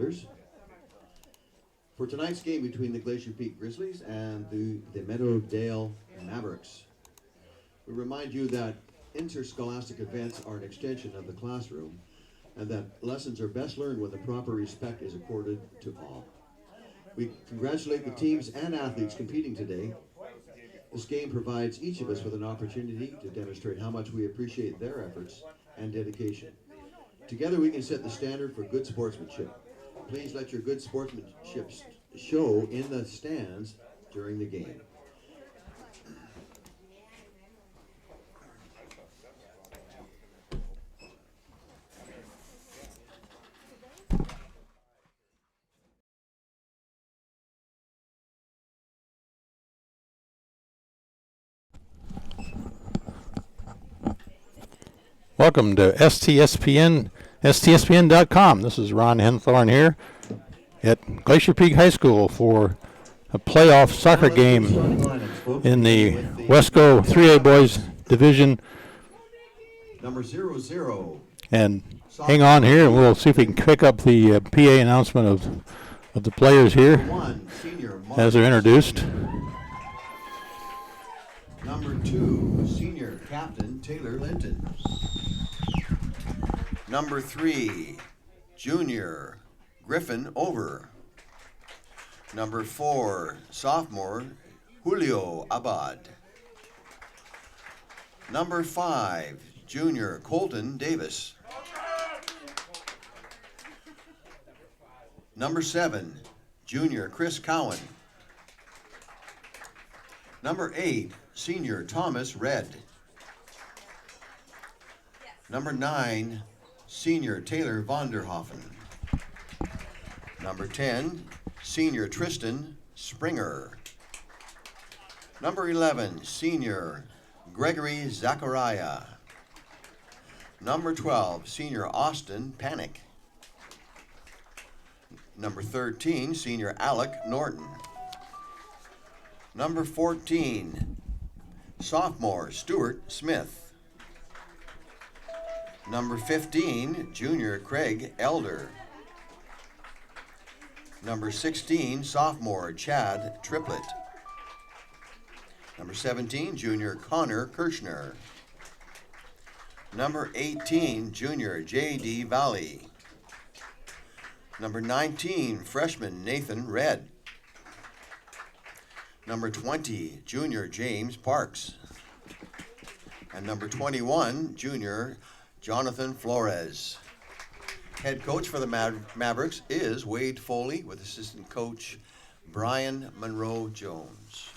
brothers for tonight's game between the Glacier Peak Grizzlies and the Meadowdale Mavericks. We remind you that interscholastic events are an extension of the classroom and that lessons are best learned when the proper respect is accorded to all. We congratulate the teams and athletes competing today. This game provides each of us with an opportunity to demonstrate how much we appreciate their efforts and dedication. Together we can set the standard for good sportsmanship. Please let your good sportsmanship show in the stands during the game. Welcome to STSPN, STSPN.com. This is Ron Henthorn here at Glacier Peak High School for a playoff soccer game in the Wesco 3A Boys Division. Number 00. And hang on here, and we'll see if we can pick up the PA announcement of the players here as they're introduced. Number 2, senior captain Taylor Linton. Number 3, junior Griffin Over. Number 4, sophomore Julio Abad. Number 5, junior Colton Davis. Number 7, junior Chris Cowan. Number 8, senior Thomas Red. Number 9, senior Taylor Vonderhoffen. Number 10, senior Tristan Springer. Number 11, senior Gregory Zachariah. Number 12, senior Austin Panic. Number 13, senior Alec Norton. Number 14, sophomore Stuart Smith. Number 15, junior Craig Elder. Number 16, sophomore Chad Triplett. Number 17, junior Connor Kirschner. Number 18, junior J.D. Valley. Number 19, freshman Nathan Red. Number 20, junior James Parks. And number 21, junior Jonathan Flores. Head coach for the Mavericks is Wade Foley with assistant coach Brian Monroe Jones.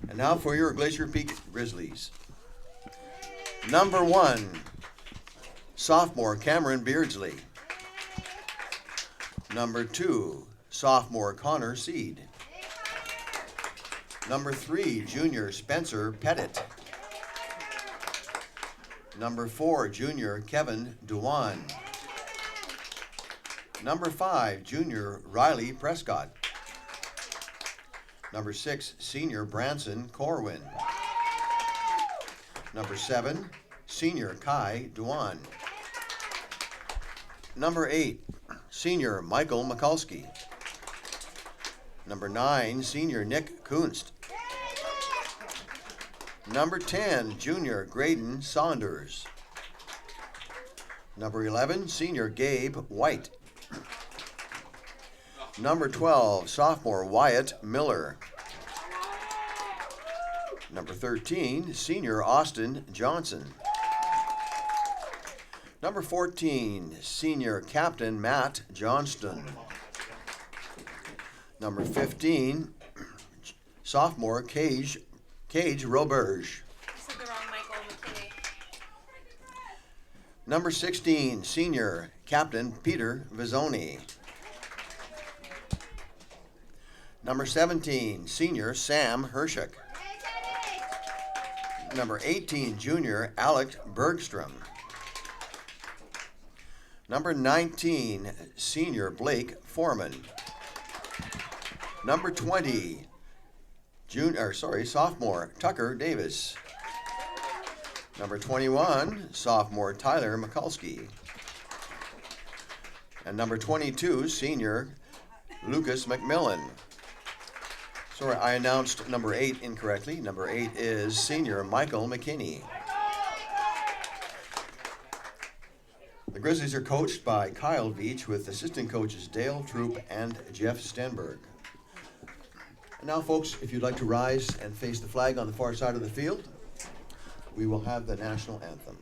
And now for your Glacier Peak Grizzlies. Number 1, sophomore Cameron Beardsley. Number 2, sophomore Connor Seed. Number 3, junior Spencer Pettit. Number 4, junior Kevin Dewan. Number 5, junior Riley Prescott. Number 6, senior Branson Corwin. Number 7, senior Kai Dewan. Number 8, senior Michael Mikulski. Number 9, senior Nick Kunst. Number 10, junior Graydon Saunders. Number 11, senior Gabe White. Number 12, sophomore Wyatt Miller. Number 13, senior Austin Johnson. Number 14, senior captain Matt Johnston. Number 15, sophomore Cage Roberge. Said the wrong Michael McKinney. Number 16, senior captain Peter Vizzoni. Number 17, senior Sam Hershuk. Number 18, junior Alec Bergstrom. Number 19, senior Blake Foreman. Number 20, sophomore Tucker Davis. Number 21, sophomore Tyler Mikulski. and number 22, senior Lucas McMillan. Sorry, I announced number 8 incorrectly. Number 8 is senior Michael McKinney. The Grizzlies are coached by Kyle Veach with assistant coaches Dale Troop and Jeff Stenberg. And now, folks, if you'd like to rise and face the flag on the far side of the field, we will have the national anthem.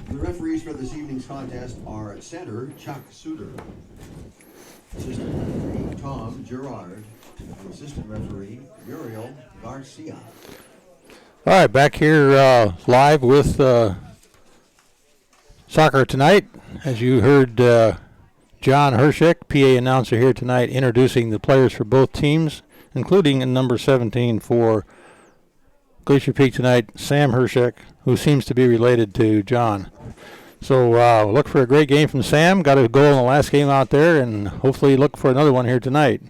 The referees for this evening's contest are at center, Chuck Suter, assistant referee, Tom Gerard, and assistant referee, Muriel Garcia. All right, back here live with Soccer Tonight. As you heard, John Hershek, PA announcer here tonight, introducing the players for both teams, including number 17 for Glacier Peak tonight, Sam Hershek, who seems to be related to John. So look for a great game from Sam. Got a goal in the last game out there, and hopefully look for another one here tonight.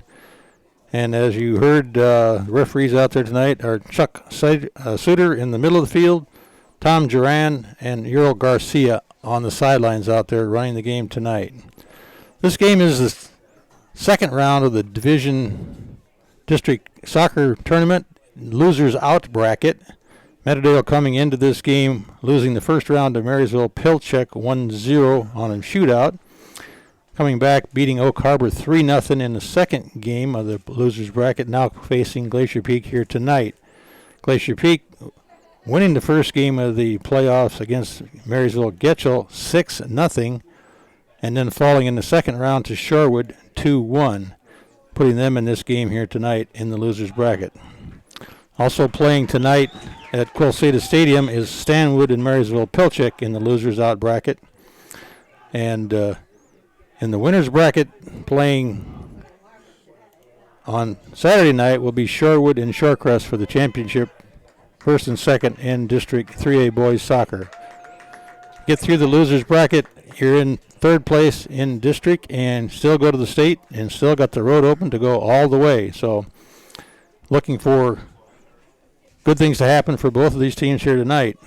And as you heard, the referees out there tonight are Chuck Suter in the middle of the field, Tom Duran, and Earl Garcia on the sidelines out there running the game tonight. This game is the second round of the Division District Soccer Tournament, losers out bracket. Meadowdale coming into this game, losing the first round to Marysville Pilchuck 1-0 on a shootout. Coming back, beating Oak Harbor 3-0 in the second game of the losers bracket, now facing Glacier Peak here tonight. Glacier Peak winning the first game of the playoffs against Marysville Getchell 6-0, and then falling in the second round to Shorewood 2-1, putting them in this game here tonight in the losers bracket. Also playing tonight at Quilceda Stadium is Stanwood and Marysville Pilchuck in the losers out bracket. And in the winners bracket, playing on Saturday night will be Shorewood and Shorecrest for the championship, first and second in District 3A boys soccer. Get through the losers bracket, you're in third place in district and still go to the state and still got the road open to go all the way. So looking for good things to happen for both of these teams here tonight.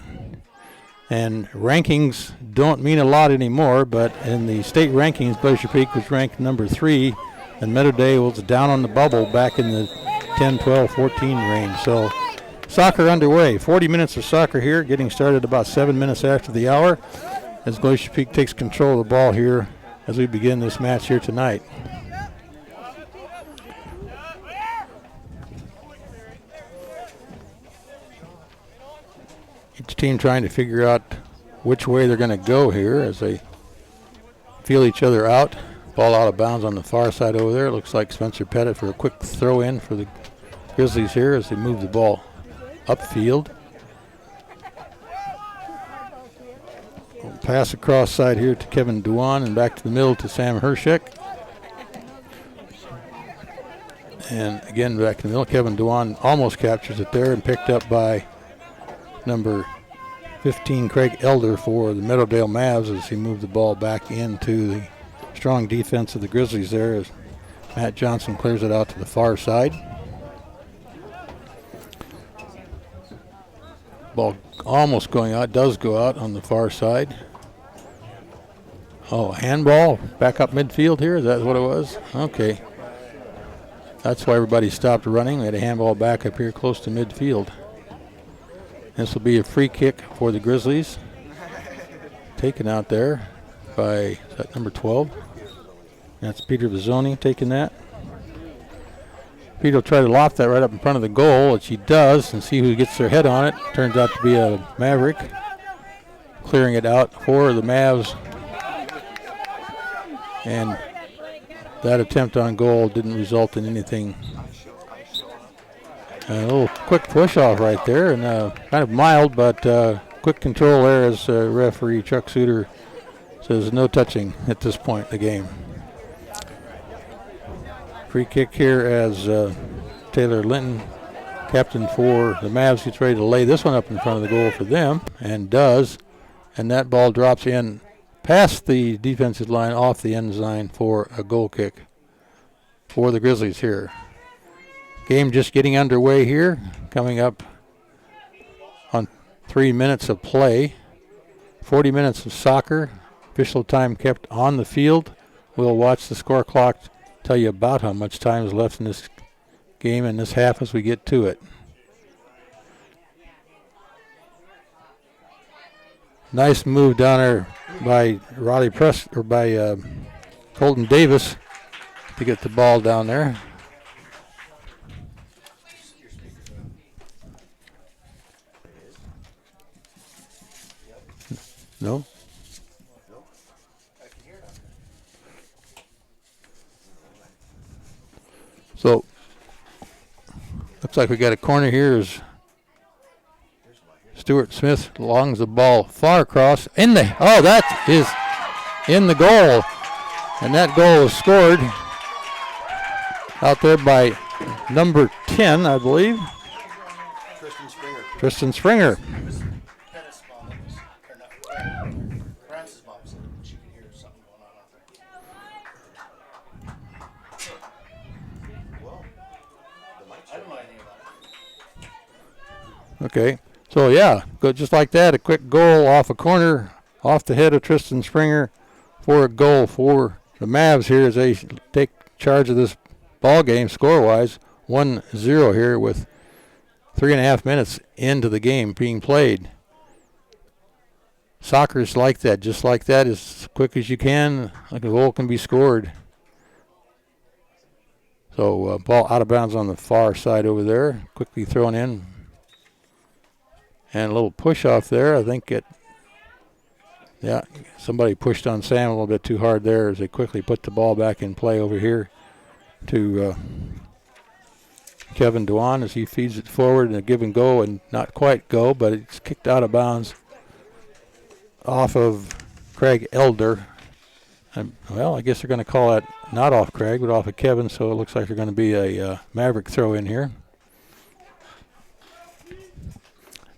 And rankings don't mean a lot anymore, but in the state rankings, Glacier Peak was ranked number 3, and Meadowdale was down on the bubble back in the 10, 12, 14 range. So soccer underway. 40 minutes of soccer here, getting started about 7 minutes after the hour, as Glacier Peak takes control of the ball here as we begin this match here tonight. Each team trying to figure out which way they're going to go here as they feel each other out. Ball out of bounds on the far side over there. It looks like Spencer Pettit for a quick throw in for the Grizzlies here as they move the ball upfield. Pass across side here to Kevin Duan and back to the middle to Sam Hershek. And again back to the middle. Kevin Duan almost captures it there and picked up by number 15, Craig Elder, for the Meadowdale Mavs as he moved the ball back into the strong defense of the Grizzlies there as Matt Johnson clears it out to the far side. Ball almost going out, does go out on the far side. Oh, handball back up midfield here. Is that what it was? Okay. That's why everybody stopped running. We had a handball back up here close to midfield. This will be a free kick for the Grizzlies. Taken out there by, is that number 12? That's Peter Vizzoni taking that. Peter will try to loft that right up in front of the goal, which he does, and see who gets their head on it. Turns out to be a Maverick. Clearing it out for the Mavs. And that attempt on goal didn't result in anything. A little quick push off right there, and kind of mild, but quick control there as referee Chuck Suter says no touching at this point in the game. Free kick here as Taylor Linton, captain for the Mavs, gets ready to lay this one up in front of the goal for them, and does. And that ball drops in past the defensive line off the end line for a goal kick for the Grizzlies here. Game just getting underway here, coming up on 3 minutes of play. 40 minutes of soccer. Official time kept on the field. We'll watch the score clock tell you about how much time is left in this game in this half as we get to it. Nice move down there by Colton Davis to get the ball down there. No? So, looks like we got a corner here as Stuart Smith longs the ball far across. That is in the goal. And that goal was scored out there by number 10, I believe. Tristan Springer. Okay, so yeah, go just like that. A quick goal off a corner, off the head of Tristan Springer for a goal for the Mavs here as they take charge of this ball game score-wise. 1-0 here with 3.5 minutes into the game being played. Soccer's like that, just like that, as quick as you can, like a goal can be scored. So ball out of bounds on the far side over there, quickly thrown in. And a little push off there. I think somebody pushed on Sam a little bit too hard there as they quickly put the ball back in play over here to Kevin Dwan as he feeds it forward in a give and go and not quite go, but it's kicked out of bounds off of Craig Elder. Well, I guess they're going to call that not off Craig, but off of Kevin, so it looks like they're going to be a Maverick throw in here.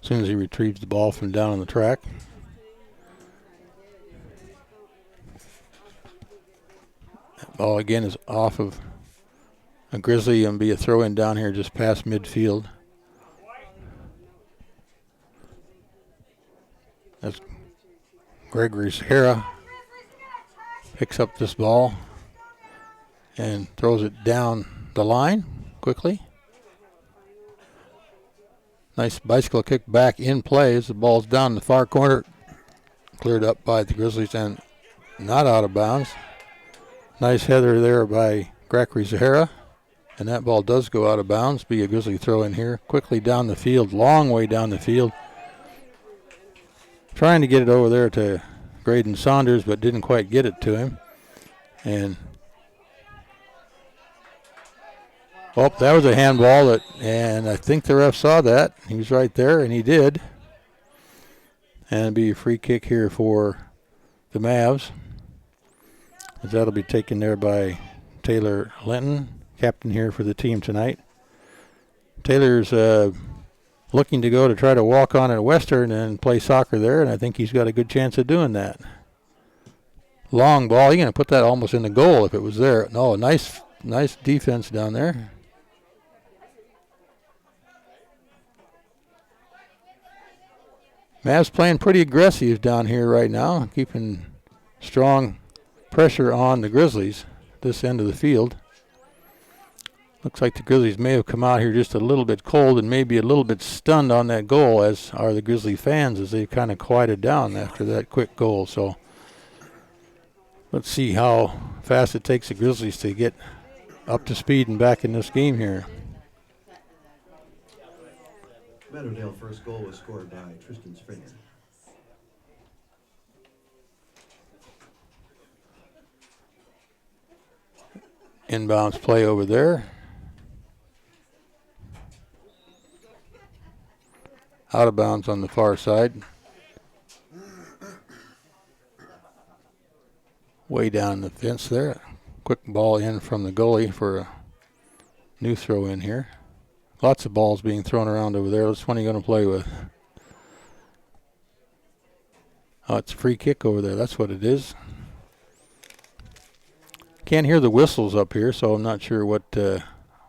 As soon as he retrieves the ball from down on the track. That ball again is off of a Grizzly and be a throw in down here just past midfield. That's Gregory Sahara picks up this ball and throws it down the line quickly. Nice bicycle kick back in play as the ball's down in the far corner. Cleared up by the Grizzlies and not out of bounds. Nice header there by Gregory Sahara. And that ball does go out of bounds. Be a Grizzly throw in here. Quickly down the field, long way down the field. Trying to get it over there to Graydon Saunders, but didn't quite get it to him. And that was a handball, and I think the ref saw that. He was right there, and he did. And it'll be a free kick here for the Mavs, as that'll be taken there by Taylor Linton, captain here for the team tonight. Taylor's looking to go to try to walk on at Western and play soccer there, and I think he's got a good chance of doing that. Long ball. He's going to put that almost in the goal if it was there. No, nice defense down there. Mavs playing pretty aggressive down here right now, keeping strong pressure on the Grizzlies this end of the field. Looks like the Grizzlies may have come out here just a little bit cold and maybe a little bit stunned on that goal, as are the Grizzly fans, as they've kind of quieted down after that quick goal. So let's see how fast it takes the Grizzlies to get up to speed and back in this game here. Meadowdale first goal was scored by Tristan Springer. Inbounds play over there. Out of bounds on the far side. Way down the fence there. Quick ball in from the goalie for a new throw in here. Lots of balls being thrown around over there. Which one are you going to play with? Oh, it's a free kick over there. That's what it is. Can't hear the whistles up here, so I'm not sure what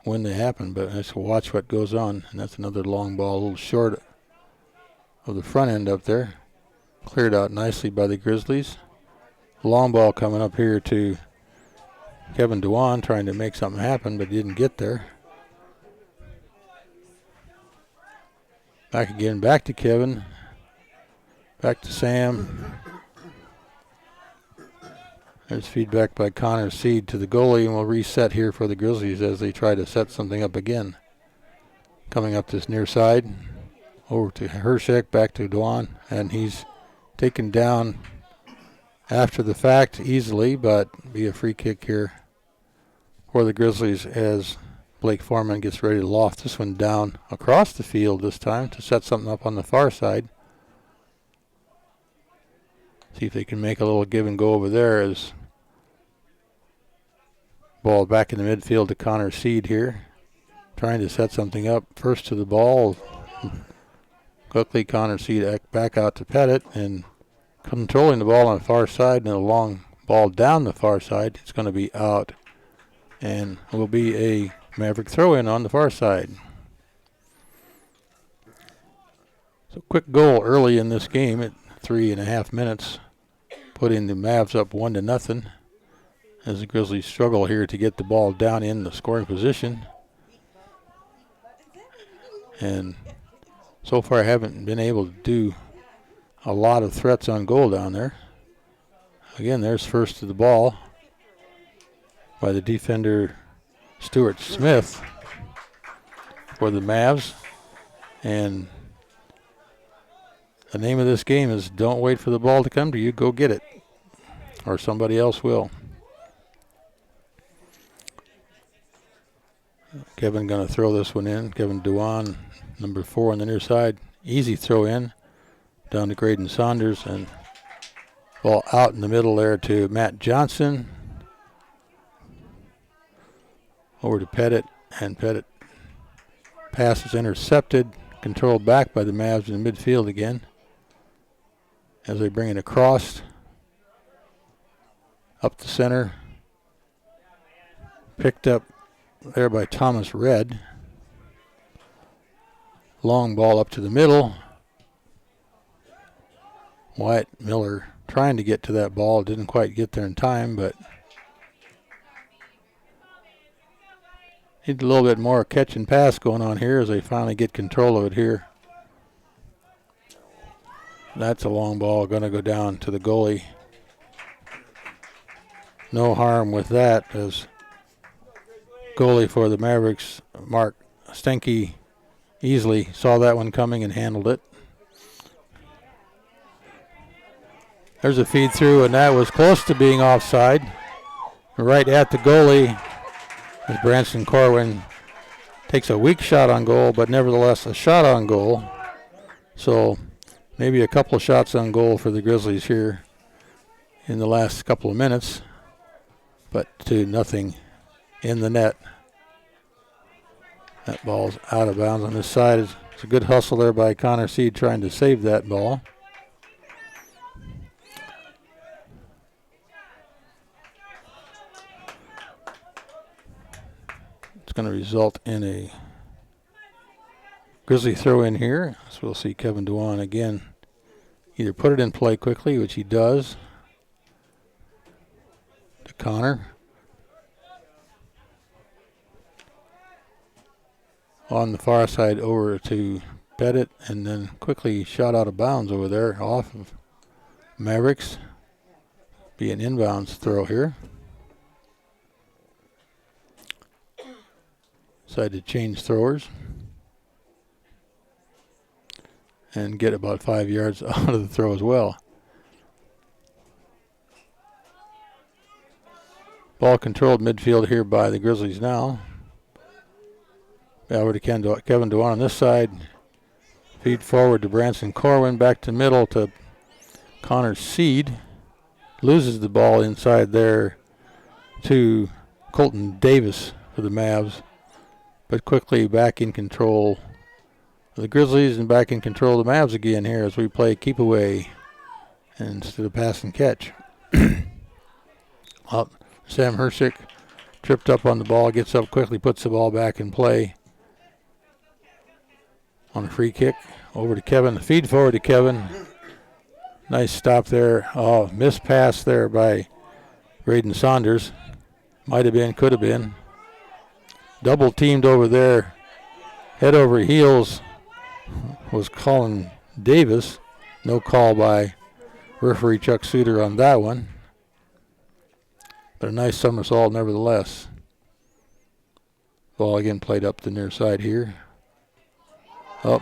when they happen, but I just watch what goes on. And that's another long ball, a little short of the front end up there. Cleared out nicely by the Grizzlies. Long ball coming up here to Kevin Dewan, trying to make something happen, but didn't get there. Back again, back to Kevin. Back to Sam. There's feedback by Connor Seed to the goalie, and we'll reset here for the Grizzlies as they try to set something up again. Coming up this near side. Over to Hershek, back to Dewan, and he's taken down after the fact easily, but be a free kick here for the Grizzlies as Blake Foreman gets ready to loft this one down across the field this time to set something up on the far side. See if they can make a little give and go over there as ball back in the midfield to Connor Seed here. Trying to set something up. First to the ball. Quickly Connor Seed back out to Pettit and controlling the ball on the far side, and a long ball down the far side. It's going to be out and will be a Maverick throw-in on the far side. So quick goal early in this game at 3.5 minutes, putting the Mavs up 1-0 as the Grizzlies struggle here to get the ball down in the scoring position. And so far I haven't been able to do a lot of threats on goal down there. Again, there's first to the ball by the defender Stuart Smith for the Mavs. And the name of this game is don't wait for the ball to come to you, go get it. Or somebody else will. Kevin going to throw this one in. Kevin Dewan, number 4 on the near side. Easy throw in down to Graydon Saunders, and ball out in the middle there to Matt Johnson. Over to Pettit, and Pettit pass is intercepted, controlled back by the Mavs in the midfield again as they bring it across up the center. Picked up there by Thomas Red. Long ball up to the middle. Wyatt Miller trying to get to that ball. Didn't quite get there in time, but need a little bit more catch and pass going on here as they finally get control of it here. That's a long ball going to go down to the goalie. No harm with that, as goalie for the Mavericks, Mark Stenke, easily saw that one coming and handled it. There's a feed through, and that was close to being offside. Right at the goalie as Branson Corwin takes a weak shot on goal, but nevertheless a shot on goal. So maybe a couple of shots on goal for the Grizzlies here in the last couple of minutes, but to nothing in the net. That ball's out of bounds on this side. It's a good hustle there by Connor Seed trying to save that ball. It's going to result in a Grizzly throw in here. So we'll see Kevin Dewan again either put it in play quickly, which he does, to Connor. On the far side over to Pettit, and then quickly shot out of bounds over there off of Mavericks. Be an inbounds throw here. Decided to change throwers and get about 5 yards out of the throw as well. Ball controlled midfield here by the Grizzlies now. Over to Kevin Dewan on this side. Feed forward to Branson Corwin. Back to middle to Connor Seed. Loses the ball inside there to Colton Davis for the Mavs. But quickly back in control of the Grizzlies and back in control of the Mavs again here as we play keep away instead of pass and catch. Well, Sam Hersick tripped up on the ball, gets up quickly, puts the ball back in play. On a free kick, over to Kevin. The feed forward to Kevin. Nice stop there. Oh, missed pass there by Graydon Saunders. Might have been, could have been. Double teamed over there. Head over heels was Colin Davis. No call by referee Chuck Suter on that one. But a nice somersault nevertheless. Ball again played up the near side here. Oh,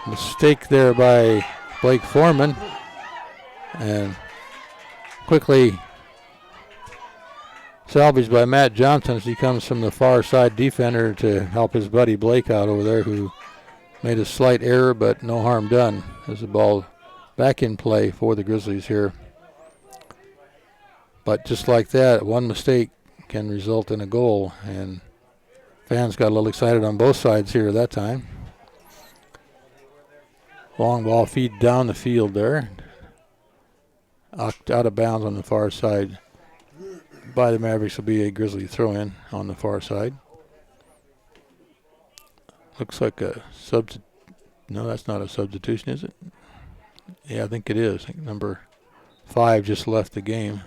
mistake there by Blake Foreman. And quickly salvaged by Matt Johnson as he comes from the far side defender to help his buddy Blake out over there, who made a slight error, but no harm done as the ball back in play for the Grizzlies here. But just like that, one mistake can result in a goal, and fans got a little excited on both sides here that time. Long ball feed down the field there. Out of bounds on the far side by the Mavericks will be a Grizzly throw-in on the far side. Looks like a no, that's not a substitution, is it? Yeah, I think it is. I think number 5 just left the game.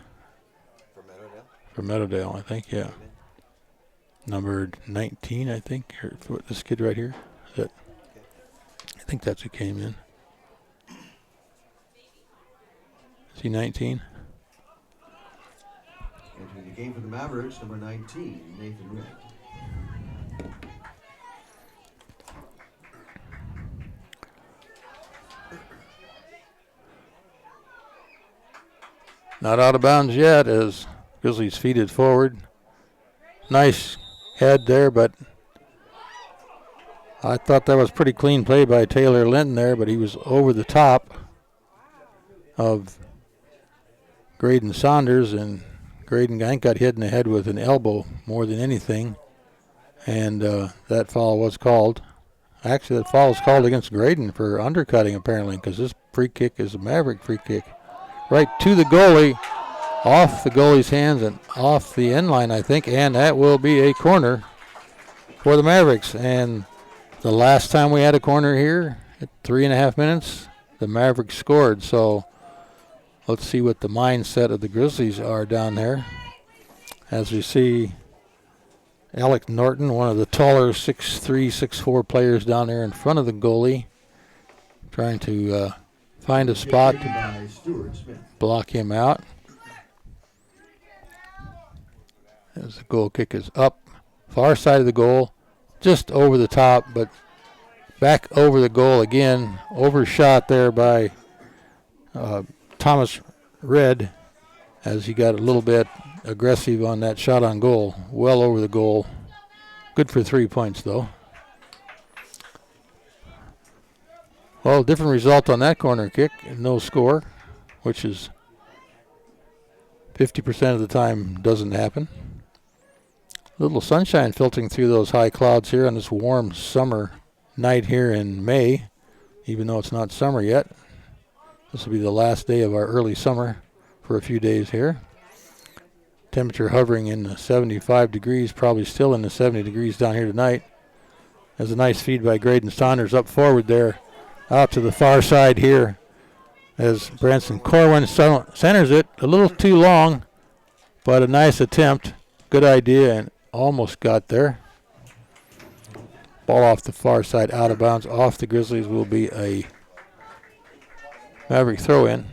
For Meadowdale, I think, yeah. Number 19, I think, or this kid right here. I think that's who came in. Is he 19? Entering the game for the Mavericks, number 19, Nathan Red. Not out of bounds yet as Grizzlies feed it forward. Nice head there, but I thought that was pretty clean play by Taylor Linton there, but he was over the top of Graydon Saunders, and Graydon, I think, got hit in the head with an elbow more than anything, and that foul was called. Actually, that foul was called against Graydon for undercutting, apparently, because this free kick is a Maverick free kick. Right to the goalie, off the goalie's hands and off the end line, I think, and that will be a corner for the Mavericks. And the last time we had a corner here at 3.5 minutes, the Mavericks scored. So let's see what the mindset of the Grizzlies are down there. As we see Alec Norton, one of the taller 6'3", 6'4" players down there in front of the goalie, trying to find a spot to block him out. As the goal kick is up, far side of the goal, just over the top, but back over the goal again. Overshot there by Thomas Red as he got a little bit aggressive on that shot on goal. Well over the goal. Good for 3 points, though. Well, different result on that corner kick. No score, which is 50% of the time doesn't happen. Little sunshine filtering through those high clouds here on this warm summer night here in May, even though it's not summer yet. This will be the last day of our early summer for a few days here. Temperature hovering in the 75 degrees, probably still in the 70 degrees down here tonight. There's a nice feed by Graydon Saunders up forward there, out to the far side here as Branson Corwin centers it a little too long. But a nice attempt. Good idea, and almost got there. Ball off the far side, out of bounds, off the Grizzlies, will be a Maverick throw-in.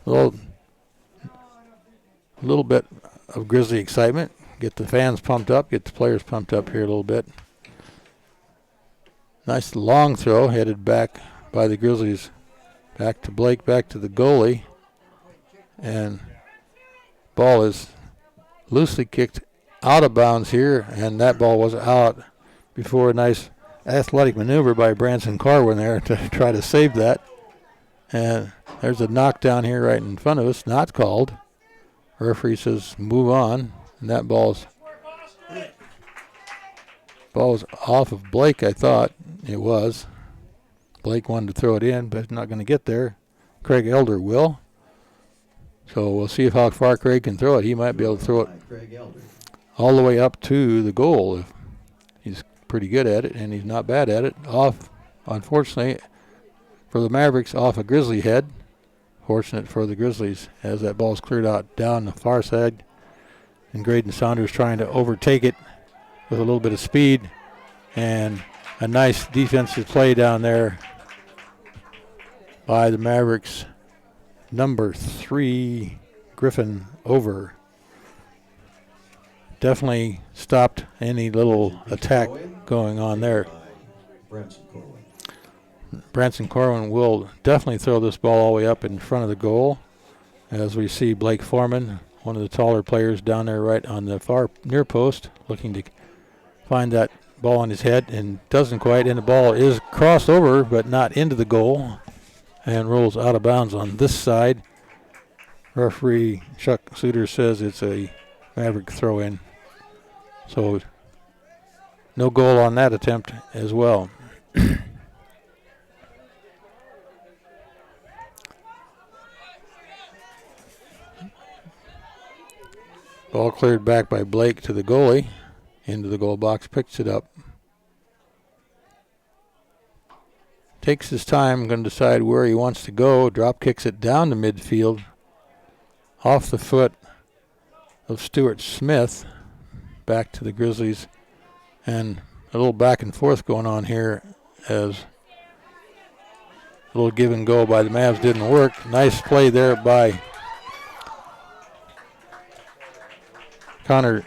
A little bit of Grizzly excitement. Get the fans pumped up, get the players pumped up here a little bit. Nice long throw headed back by the Grizzlies. Back to Blake, back to the goalie. And ball is loosely kicked out of bounds here, and that ball was out before a nice athletic maneuver by Branson Carwin there to try to save that. And there's a knockdown here right in front of us, not called. Referee says move on, and that ball's off of Blake, I thought it was. Blake wanted to throw it in, but not going to get there. Craig Elder will. So we'll see how far Craig can throw it. He might be able to throw it all the way up to the goal. He's pretty good at it, and he's not bad at it. Off, unfortunately, for the Mavericks, off a Grizzly head. Fortunate for the Grizzlies as that ball's cleared out down the far side. And Graydon Saunders trying to overtake it with a little bit of speed. And a nice defensive play down there by the Mavericks. Number 3, Griffin Over. Definitely stopped any little attack going on there. Branson Corwin will definitely throw this ball all the way up in front of the goal. As we see Blake Foreman, one of the taller players down there right on the far near post, looking to find that ball on his head and doesn't quite. And the ball is crossed over but not into the goal and rolls out of bounds on this side. Referee Chuck Suter says it's a Maverick throw-in. So no goal on that attempt as well. Ball cleared back by Blake to the goalie. Into the goal box, picks it up. Takes his time, going to decide where he wants to go. Drop kicks it down to midfield. Off the foot of Stuart Smith. Back to the Grizzlies. And a little back and forth going on here as a little give and go by the Mavs didn't work. Nice play there by Connor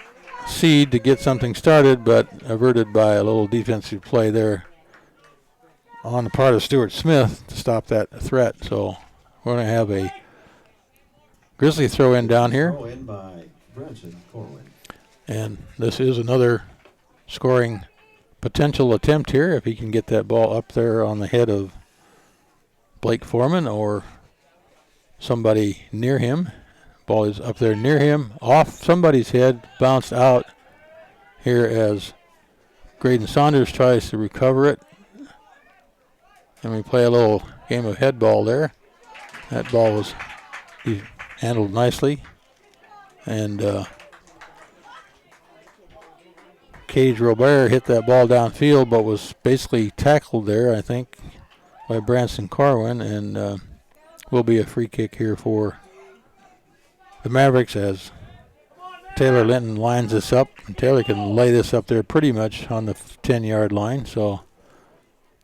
Seed to get something started, but averted by a little defensive play there on the part of Stuart Smith to stop that threat. So we're going to have a Grizzly throw in down here. Throw in by Branson Corwin. And this is another scoring potential attempt here if he can get that ball up there on the head of Blake Foreman or somebody near him. Ball is up there near him, off somebody's head, bounced out here as Graydon Saunders tries to recover it. And we play a little game of head ball there. That ball was handled nicely. And Cage Robert hit that ball downfield, but was basically tackled there, I think, by Branson Carwin. And will be a free kick here for the Mavericks as Taylor Linton lines this up. And Taylor can lay this up there pretty much on the 10-yard line. So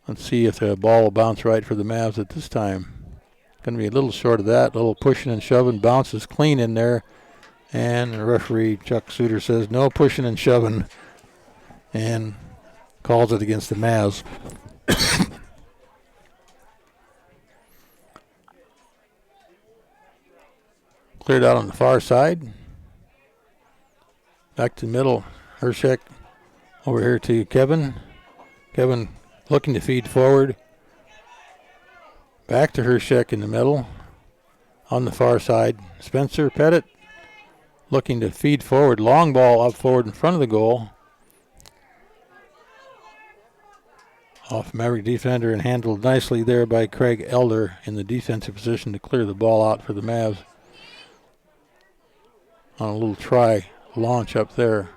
let's see if the ball will bounce right for the Mavs at this time. Going to be a little short of that. A little pushing and shoving. Bounces clean in there. And the referee, Chuck Suter, says no pushing and shoving. And calls it against the Mavs. Cleared out on the far side. Back to the middle. Hershek over here to Kevin. Kevin looking to feed forward. Back to Hershek in the middle. On the far side. Spencer Pettit looking to feed forward. Long ball up forward in front of the goal. Off Maverick defender and handled nicely there by Craig Elder in the defensive position to clear the ball out for the Mavs. On a little try launch up there.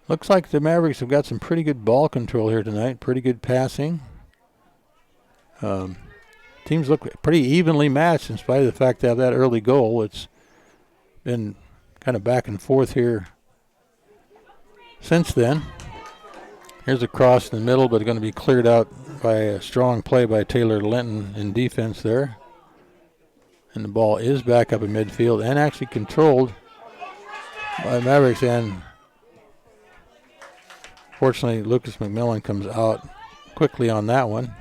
Looks like the Mavericks have got some pretty good ball control here tonight. Pretty good passing. teams look pretty evenly matched in spite of the fact they have that early goal. It's been kind of back and forth here since then. Here's a cross in the middle, but going to be cleared out by a strong play by Taylor Linton in defense there. And the ball is back up in midfield and actually controlled by Mavericks. And fortunately, Lucas McMillan comes out quickly on that one.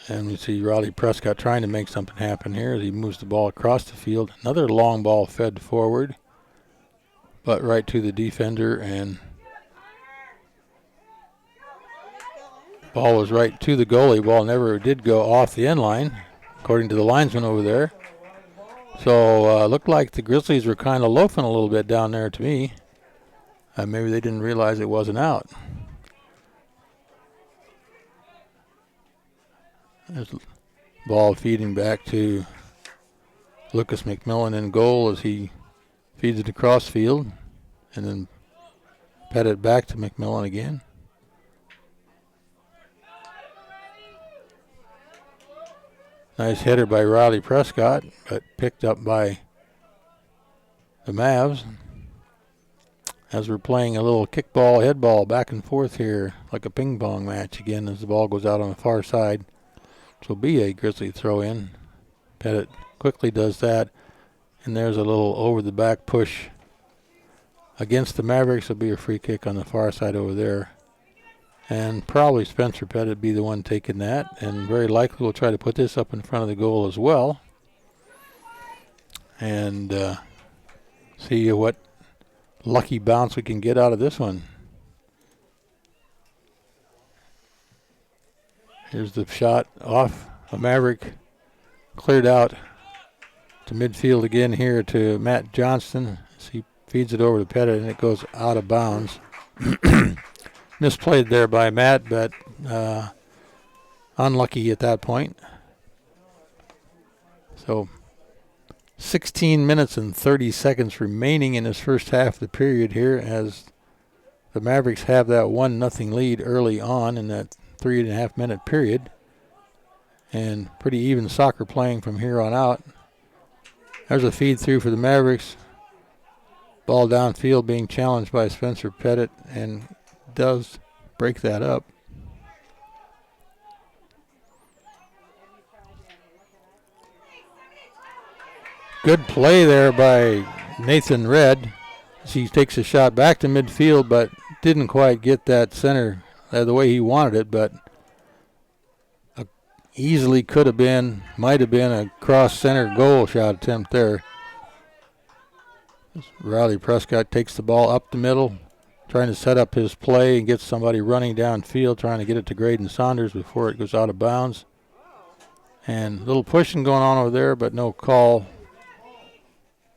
And we see Riley Prescott trying to make something happen here as he moves the ball across the field. Another long ball fed forward, but right to the defender, and ball was right to the goalie. Ball never did go off the end line, according to the linesman over there. So looked like the Grizzlies were kind of loafing a little bit down there to me. Maybe they didn't realize it wasn't out. There's the ball feeding back to Lucas McMillan in goal as he feeds it across field, and then pet it back to McMillan again. Nice header by Riley Prescott, but picked up by the Mavs. As we're playing a little kickball, head ball back and forth here, like a ping pong match again as the ball goes out on the far side. So it'll be a Grizzly throw in. Pettit quickly does that. And there's a little over the back push against the Mavericks. It'll be a free kick on the far side over there. And probably Spencer Pettit be the one taking that. And very likely we'll try to put this up in front of the goal as well. And see what lucky bounce we can get out of this one. Here's the shot off a Maverick. Cleared out to midfield again here to Matt Johnston. As he feeds it over to Pettit and it goes out of bounds. Misplayed there by Matt, but unlucky at that point. So 16 minutes and 30 seconds remaining in this first half of the period here as the Mavericks have that 1-0 lead early on in that 3.5 minute period. And pretty even soccer playing from here on out. There's a feed through for the Mavericks. Ball downfield being challenged by Spencer Pettit and does break that up. Good play there by Nathan Red. He takes a shot back to midfield, but didn't quite get that center the way he wanted it, but easily could have been, might have been a cross center goal shot attempt there. Riley Prescott takes the ball up the middle, trying to set up his play and get somebody running downfield, trying to get it to Graydon Saunders before it goes out of bounds. And a little pushing going on over there, but no call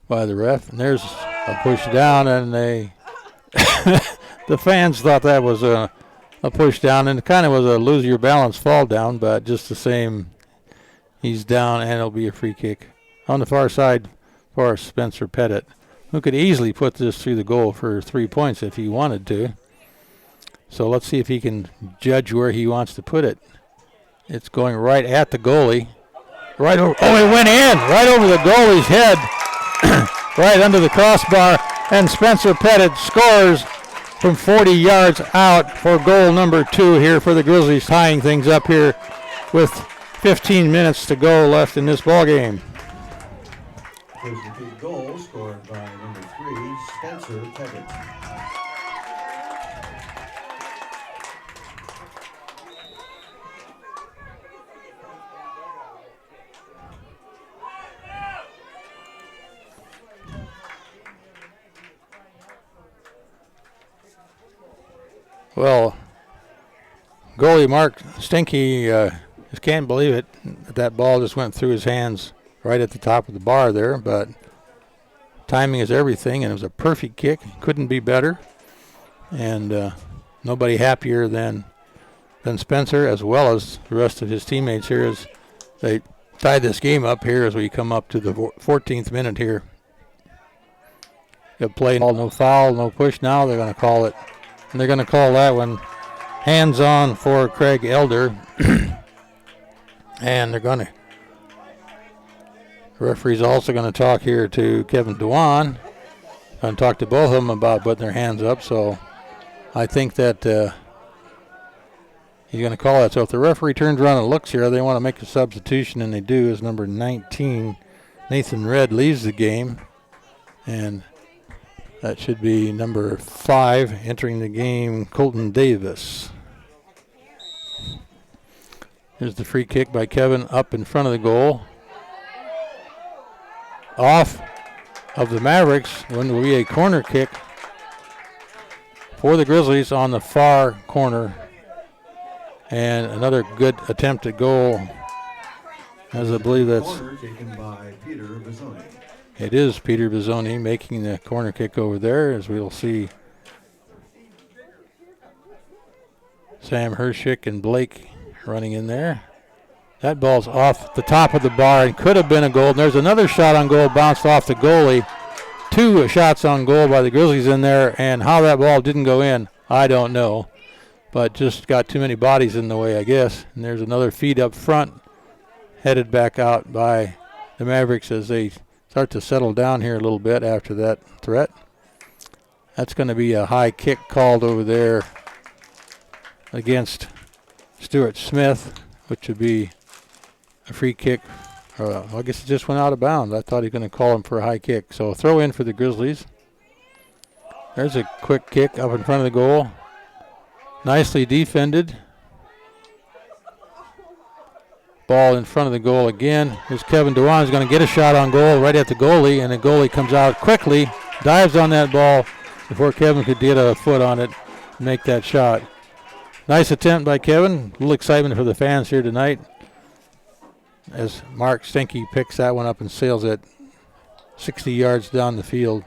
by the ref. And there's a push down, and they the fans thought that was a push down, and it kind of was a lose your balance fall down, but just the same, he's down, and it'll be a free kick on the far side for Spencer Pettit, who could easily put this through the goal for 3 points if he wanted to. So let's see if he can judge where he wants to put it. It's going right at the goalie. Right over, oh, it went in, right over the goalie's head, right under the crossbar, and Spencer Pettit scores from 40 yards out for goal number 2 here for the Grizzlies, tying things up here with 15 minutes to go left in this ball game. There's the big goal scored by number 3, Spencer Pettit. Well, goalie Mark Stinky just can't believe it. That ball just went through his hands right at the top of the bar there, but timing is everything, and it was a perfect kick. Couldn't be better. And nobody happier than Spencer, as well as the rest of his teammates here, as they tie this game up here as we come up to the 14th minute here. Good play, no foul, no push now. They're going to call it. And they're going to call that one hands on for Craig Elder. And they're going to, the referee's also going to talk here to Kevin Dewan. Going to talk to both of them about putting their hands up. So I think that he's going to call that. So if the referee turns around and looks here, they want to make a substitution, and they do, as number 19, Nathan Red, leaves the game. And that should be number 5 entering the game, Colton Davis. Here's the free kick by Kevin up in front of the goal. Off of the Mavericks, when will be a corner kick for the Grizzlies on the far corner. And another good attempt at goal, as I believe that's... Corner taken by Peter Bizzoni. It is Peter Bizzoni making the corner kick over there, as we'll see Sam Hershick and Blake running in there. That ball's off the top of the bar and could have been a goal. And there's another shot on goal, bounced off the goalie. 2 shots on goal by the Grizzlies in there, and how that ball didn't go in, I don't know. But just got too many bodies in the way, I guess. And there's another feed up front, headed back out by the Mavericks as they start to settle down here a little bit after that threat. That's going to be a high kick called over there against Stuart Smith, which would be a free kick. I guess it just went out of bounds. I thought he was going to call him for a high kick. So a throw in for the Grizzlies. There's a quick kick up in front of the goal. Nicely defended. Ball in front of the goal again. Here's Kevin Dewan. He's going to get a shot on goal right at the goalie, and the goalie comes out quickly, dives on that ball before Kevin could get a foot on it and make that shot. Nice attempt by Kevin. A little excitement for the fans here tonight as Mark Stinky picks that one up and sails it 60 yards down the field,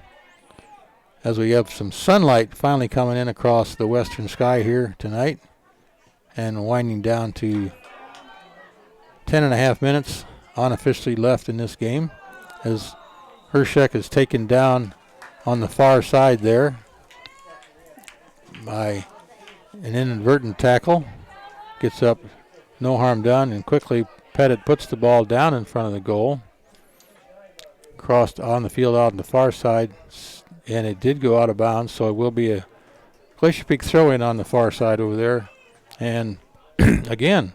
as we have some sunlight finally coming in across the western sky here tonight, and winding down to 10.5 minutes unofficially left in this game, as Hershek is taken down on the far side there by an inadvertent tackle. Gets up, no harm done, and quickly Pettit puts the ball down in front of the goal. Crossed on the field out on the far side, and it did go out of bounds, so it will be a Glacier Peak throw-in on the far side over there. And again,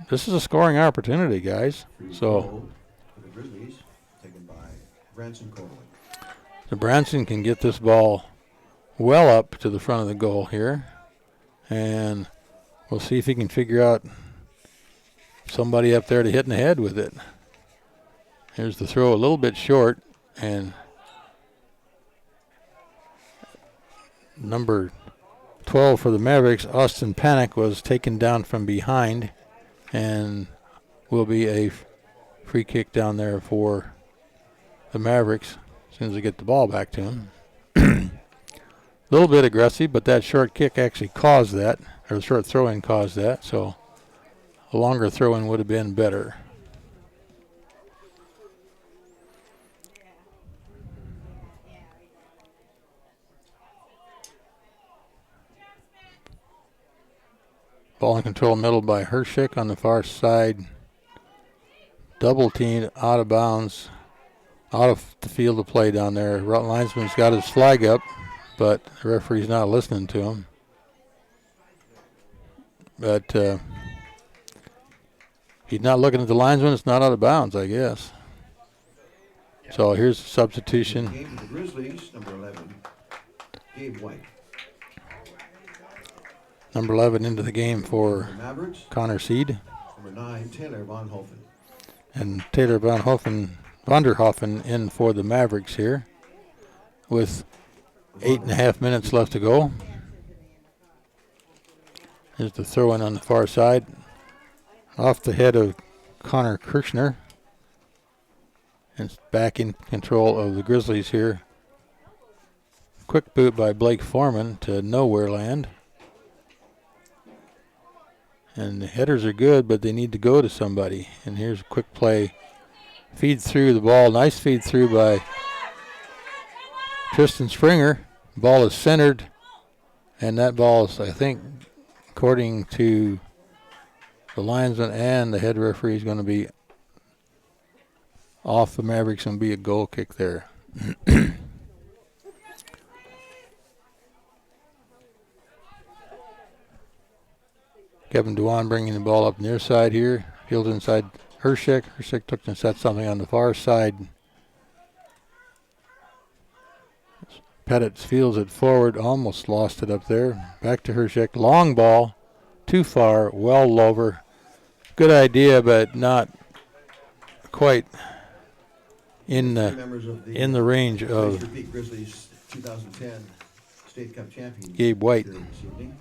this is a scoring opportunity, guys. So for the Grizzlies, taken by Branson Coleman. So Branson can get this ball well up to the front of the goal here, and we'll see if he can figure out somebody up there to hit in the head with it. Here's the throw, a little bit short, and number 12 for the Mavericks, Austin Panic, was taken down from behind, and will be a free kick down there for the Mavericks as soon as they get the ball back to him. A little bit aggressive, but that short kick actually caused that, or the short throw-in caused that, so a longer throw-in would have been better. Ball in control middle by Hershik on the far side. Double teamed out of bounds, out of the field of play down there. Linesman's got his flag up, but the referee's not listening to him. But he's not looking at the linesman. It's not out of bounds, I guess. So here's the substitution. Game for the Grizzlies, number 11, Gabe White. Number 11 into the game for The Mavericks, Connor Seed. number 9, Taylor Von Hofen. And Taylor Vanderhoffen in for the Mavericks here with 8.5 minutes left to go. Here's the throw-in on the far side. Off the head of Connor Kirchner. And back in control of the Grizzlies here. Quick boot by Blake Foreman to nowhere land. And the headers are good, but they need to go to somebody. And here's a quick play. Feed through the ball. Nice feed through by Tristan Springer. Ball is centered. And that ball is, I think, according to the linesman and the head referee, is going to be off the Mavericks and be a goal kick there. Kevin Dewan bringing the ball up near side here. Field inside Hershek. Hershek took and set something on the far side. Pettit fields it forward, almost lost it up there. Back to Hershek. Long ball, too far, well over. Good idea, but not quite in the range of Glacier Peak Grizzlies 2010 State Cup champion Gabe White. here this evening.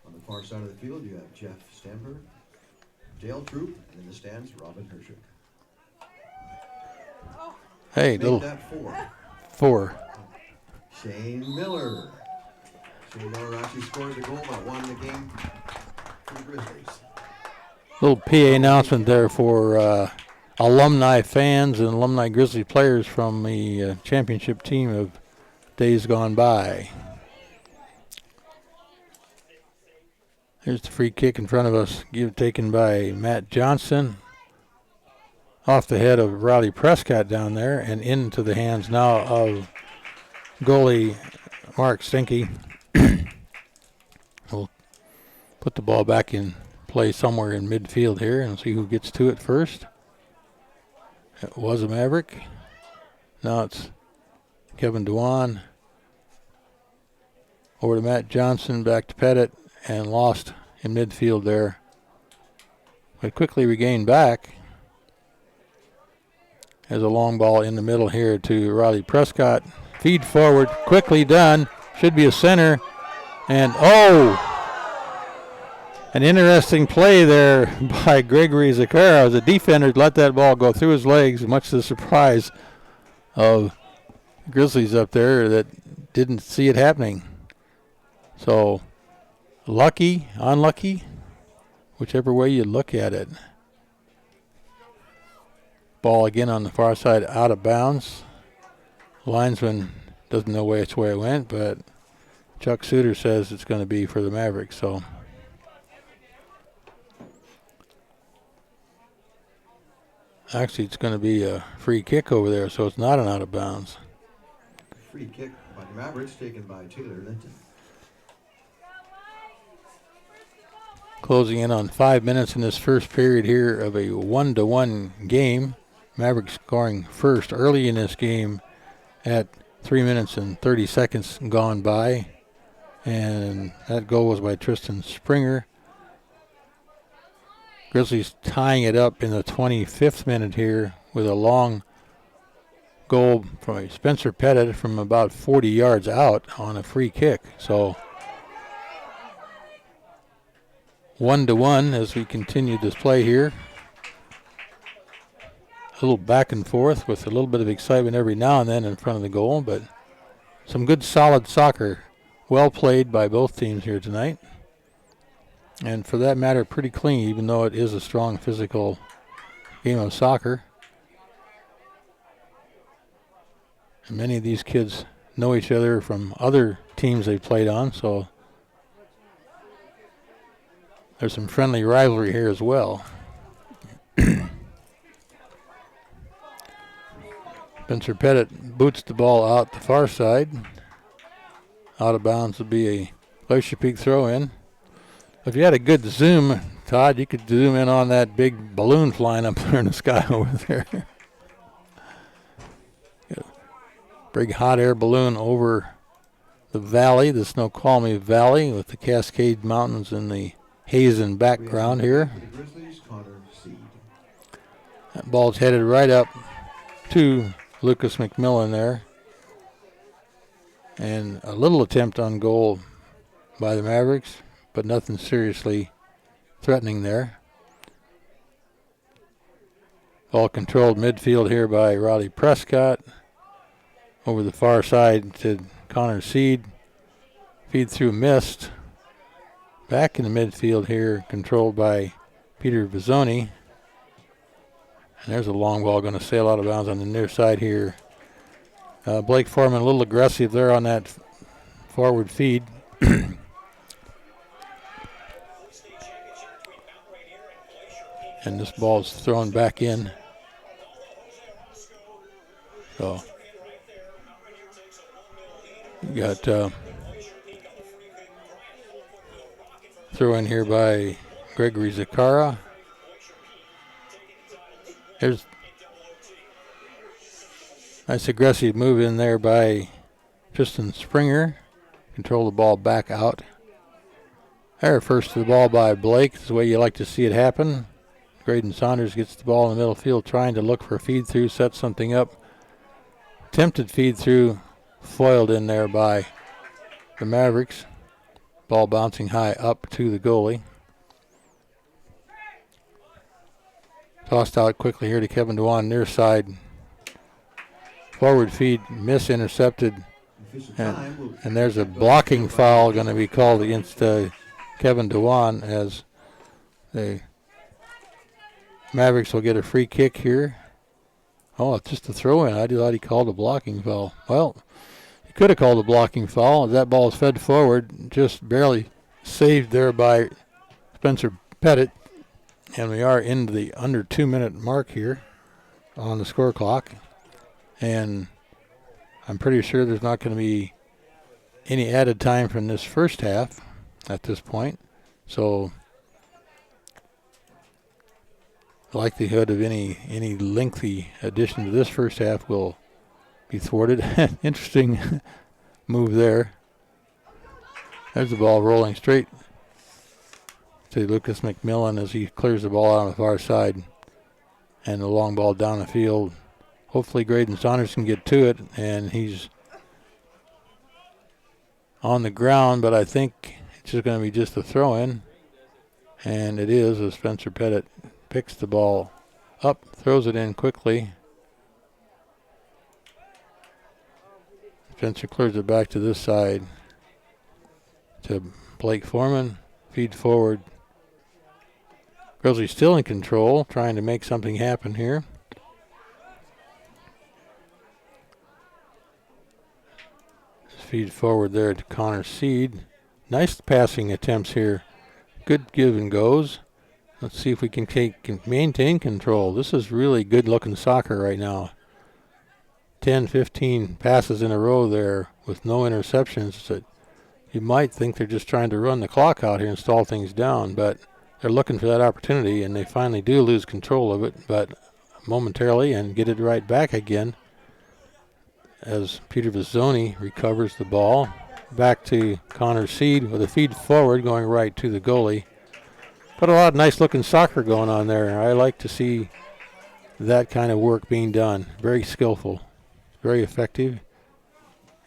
On the far side of the field, you have Jeff Stamberg, Dale Troop, and in the stands, Robin Hershek. Hey, Make little that 4. Shane Miller. Shane Miller actually scored the goal that won the game for the Grizzlies. Little PA announcement there for alumni fans and alumni Grizzly players from the championship team of days gone by. Here's the free kick in front of us, taken by Matt Johnson. Off the head of Riley Prescott down there and into the hands now of goalie Mark Stinky. We'll put the ball back in play somewhere in midfield here and see who gets to it first. It was a Maverick. Now it's Kevin Dewan. Over to Matt Johnson, back to Pettit, and lost in midfield there. But quickly regained back. There's a long ball in the middle here to Riley Prescott. Feed forward, quickly done. Should be a center. And an interesting play there by Gregory Zakara. The defender let that ball go through his legs, much to the surprise of Grizzlies up there that didn't see it happening. So, lucky, unlucky, whichever way you look at it. Ball again on the far side, out of bounds. Linesman doesn't know which way it went, but Chuck Suter says it's going to be for the Mavericks. So, actually, it's going to be a free kick over there, so it's not an out of bounds. Free kick by the Mavericks taken by Taylor Linton. Closing in on 5 minutes in this first period here of a 1-1 game. Mavericks scoring first early in this game at 3 minutes and 30 seconds gone by. And that goal was by Tristan Springer. Grizzlies tying it up in the 25th minute here with a long goal from Spencer Pettit from about 40 yards out on a free kick. So 1-1 as we continue this play here. A little back and forth with a little bit of excitement every now and then in front of the goal, but some good solid soccer. Well played by both teams here tonight. And for that matter, pretty clean, even though it is a strong physical game of soccer. And many of these kids know each other from other teams they've played on, so there's some friendly rivalry here as well. Spencer Pettit boots the ball out the far side. Out of bounds will be a Glacier Peak throw-in. If you had a good zoom, Todd, you could zoom in on that big balloon flying up there in the sky over there. Big hot air balloon over the valley, the Snoqualmie Valley, with the Cascade Mountains in the hazen background here. That ball's headed right up to Lucas McMillan there. And a little attempt on goal by the Mavericks, but nothing seriously threatening there. Ball controlled midfield here by Riley Prescott. Over the far side to Connor Seed. Feed through missed. Back in the midfield here, controlled by Peter Vizzoni. And there's a long ball going to sail out of bounds on the near side here. Blake Foreman a little aggressive there on that forward feed. And this ball is thrown back in. So you got throw in here by Gregory Zakara. There's nice aggressive move in there by Tristan Springer. Control the ball back out. There, first to the ball by Blake. This is the way you like to see it happen. Graydon Saunders gets the ball in the middle field, trying to look for a feed through, set something up. Attempted feed through, foiled in there by the Mavericks. Ball bouncing high up to the goalie. Tossed out quickly here to Kevin Dewan, near side. Forward feed, intercepted. And there's a blocking foul going to be called against Kevin Dewan, as the Mavericks will get a free kick here. Oh, it's just a throw-in. I thought he called a blocking foul. Well, he could have called a blocking foul. That ball is fed forward, just barely saved there by Spencer Pettit. And we are into the under 2-minute mark here on the score clock. And I'm pretty sure there's not going to be any added time from this first half at this point. So the likelihood of any lengthy addition to this first half will be thwarted. Interesting move there. There's the ball rolling straight to Lucas McMillan as he clears the ball out on the far side. And the long ball down the field. Hopefully Graydon Saunders can get to it, and he's on the ground, but I think it's just going to be just a throw-in. And it is, as Spencer Pettit picks the ball up, throws it in quickly. Spencer clears it back to this side to Blake Foreman. Feed forward. Grizzlies still in control, trying to make something happen here. Feed forward there to Connor Seed. Nice passing attempts here. Good give and goes. Let's see if we can maintain control. This is really good looking soccer right now. 10, 15 passes in a row there with no interceptions. That you might think they're just trying to run the clock out here and stall things down, but they're looking for that opportunity, and they finally do lose control of it, but momentarily, and get it right back again as Peter Vizzoni recovers the ball. Back to Connor Seed with a feed forward going right to the goalie. But a lot of nice looking soccer going on there. I like to see that kind of work being done. Very skillful, very effective,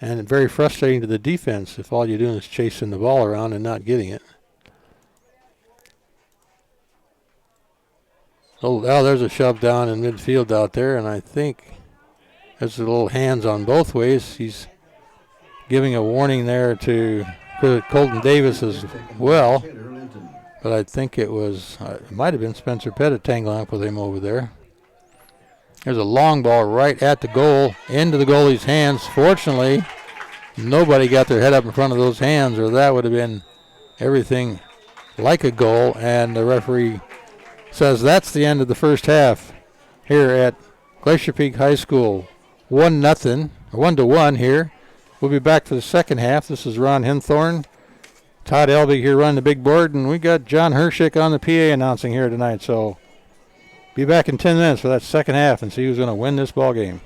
and very frustrating to the defense if all you're doing is chasing the ball around and not getting it. Oh, now there's a shove down in midfield out there, and I think there's a little hands on both ways. He's giving a warning there to Colton Davis as well. But I think it might have been Spencer Pettit tangling up with him over there. There's a long ball right at the goal, into the goalie's hands. Fortunately, nobody got their head up in front of those hands, or that would have been everything like a goal. And the referee says that's the end of the first half here at Glacier Peak High School. 1-1 here. We'll be back for the second half. This is Ron Henthorn. Todd Elby here running the big board, and we got John Hershick on the PA announcing here tonight. So be back in 10 minutes for that second half and see who's going to win this ball game.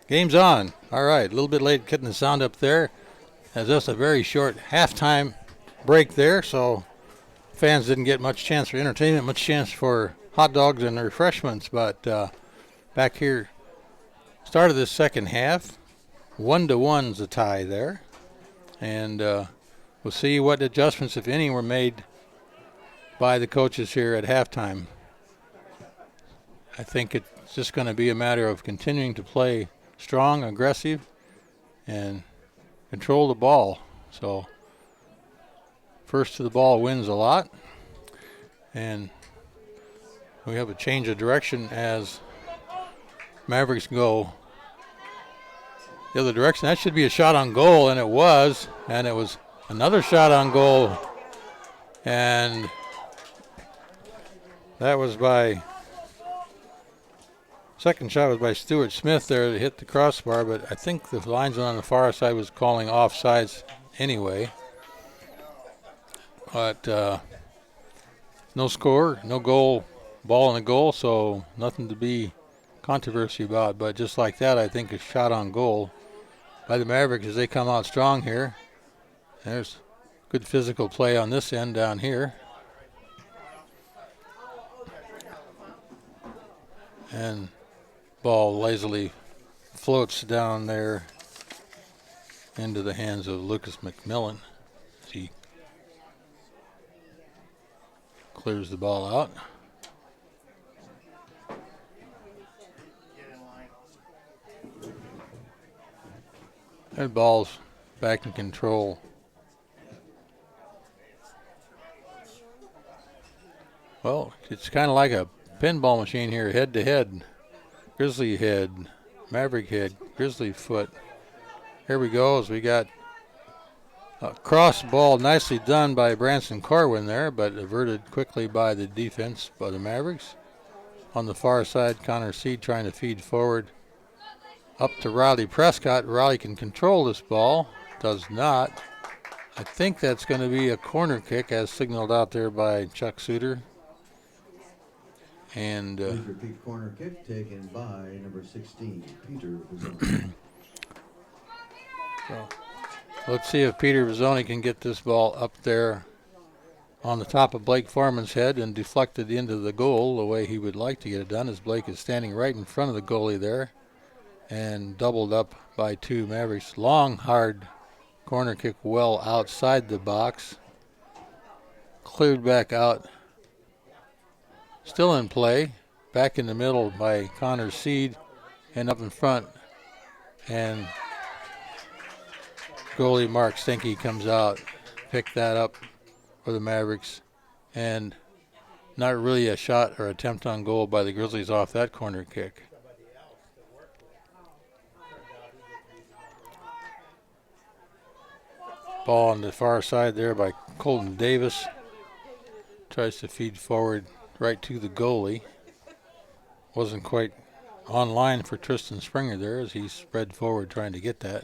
Game's on. All right, a little bit late getting the sound up there. As just a very short halftime break there, so fans didn't get much chance for entertainment, much chance for hot dogs and refreshments. But back here, start of this second half, 1-1's the tie there. And we'll see what adjustments, if any, were made by the coaches here at halftime. I think it's just going to be a matter of continuing to play strong, aggressive, and control the ball. So first to the ball wins a lot. And we have a change of direction as Mavericks go the other direction. That should be a shot on goal, and it was. And it was another shot on goal. And that was by... Second shot was by Stuart Smith there to hit the crossbar, but I think the linesman on the far side was calling offsides anyway. But no score, no goal, ball in the goal, so nothing to be controversy about. But just like that, I think a shot on goal by the Mavericks as they come out strong here. There's good physical play on this end down here. And ball lazily floats down there into the hands of Lucas McMillan as he clears the ball out. That ball's back in control. Well, it's kind of like a pinball machine here, head to head. Grizzly head, Maverick head, Grizzly foot. Here we go as we got a cross ball nicely done by Branson Corwin there, but averted quickly by the defense by the Mavericks. On the far side, Connor Seed trying to feed forward up to Riley Prescott. Riley can control this ball, does not. I think that's going to be a corner kick as signaled out there by Chuck Suter. And Please repeat corner kick taken by number 16, Peter Vizzoni. So let's see if Peter Vizzoni can get this ball up there on the top of Blake Foreman's head and deflect it into the goal the way he would like to get it done, as Blake is standing right in front of the goalie there and doubled up by two Mavericks. Long, hard corner kick well outside the box. Cleared back out. Still in play, back in the middle by Connor Seed, and up in front. And goalie Mark Stinky comes out, picked that up for the Mavericks, and not really a shot or attempt on goal by the Grizzlies off that corner kick. Ball on the far side there by Colton Davis. Tries to feed forward right to the goalie. Wasn't quite on line for Tristan Springer there as he spread forward trying to get that.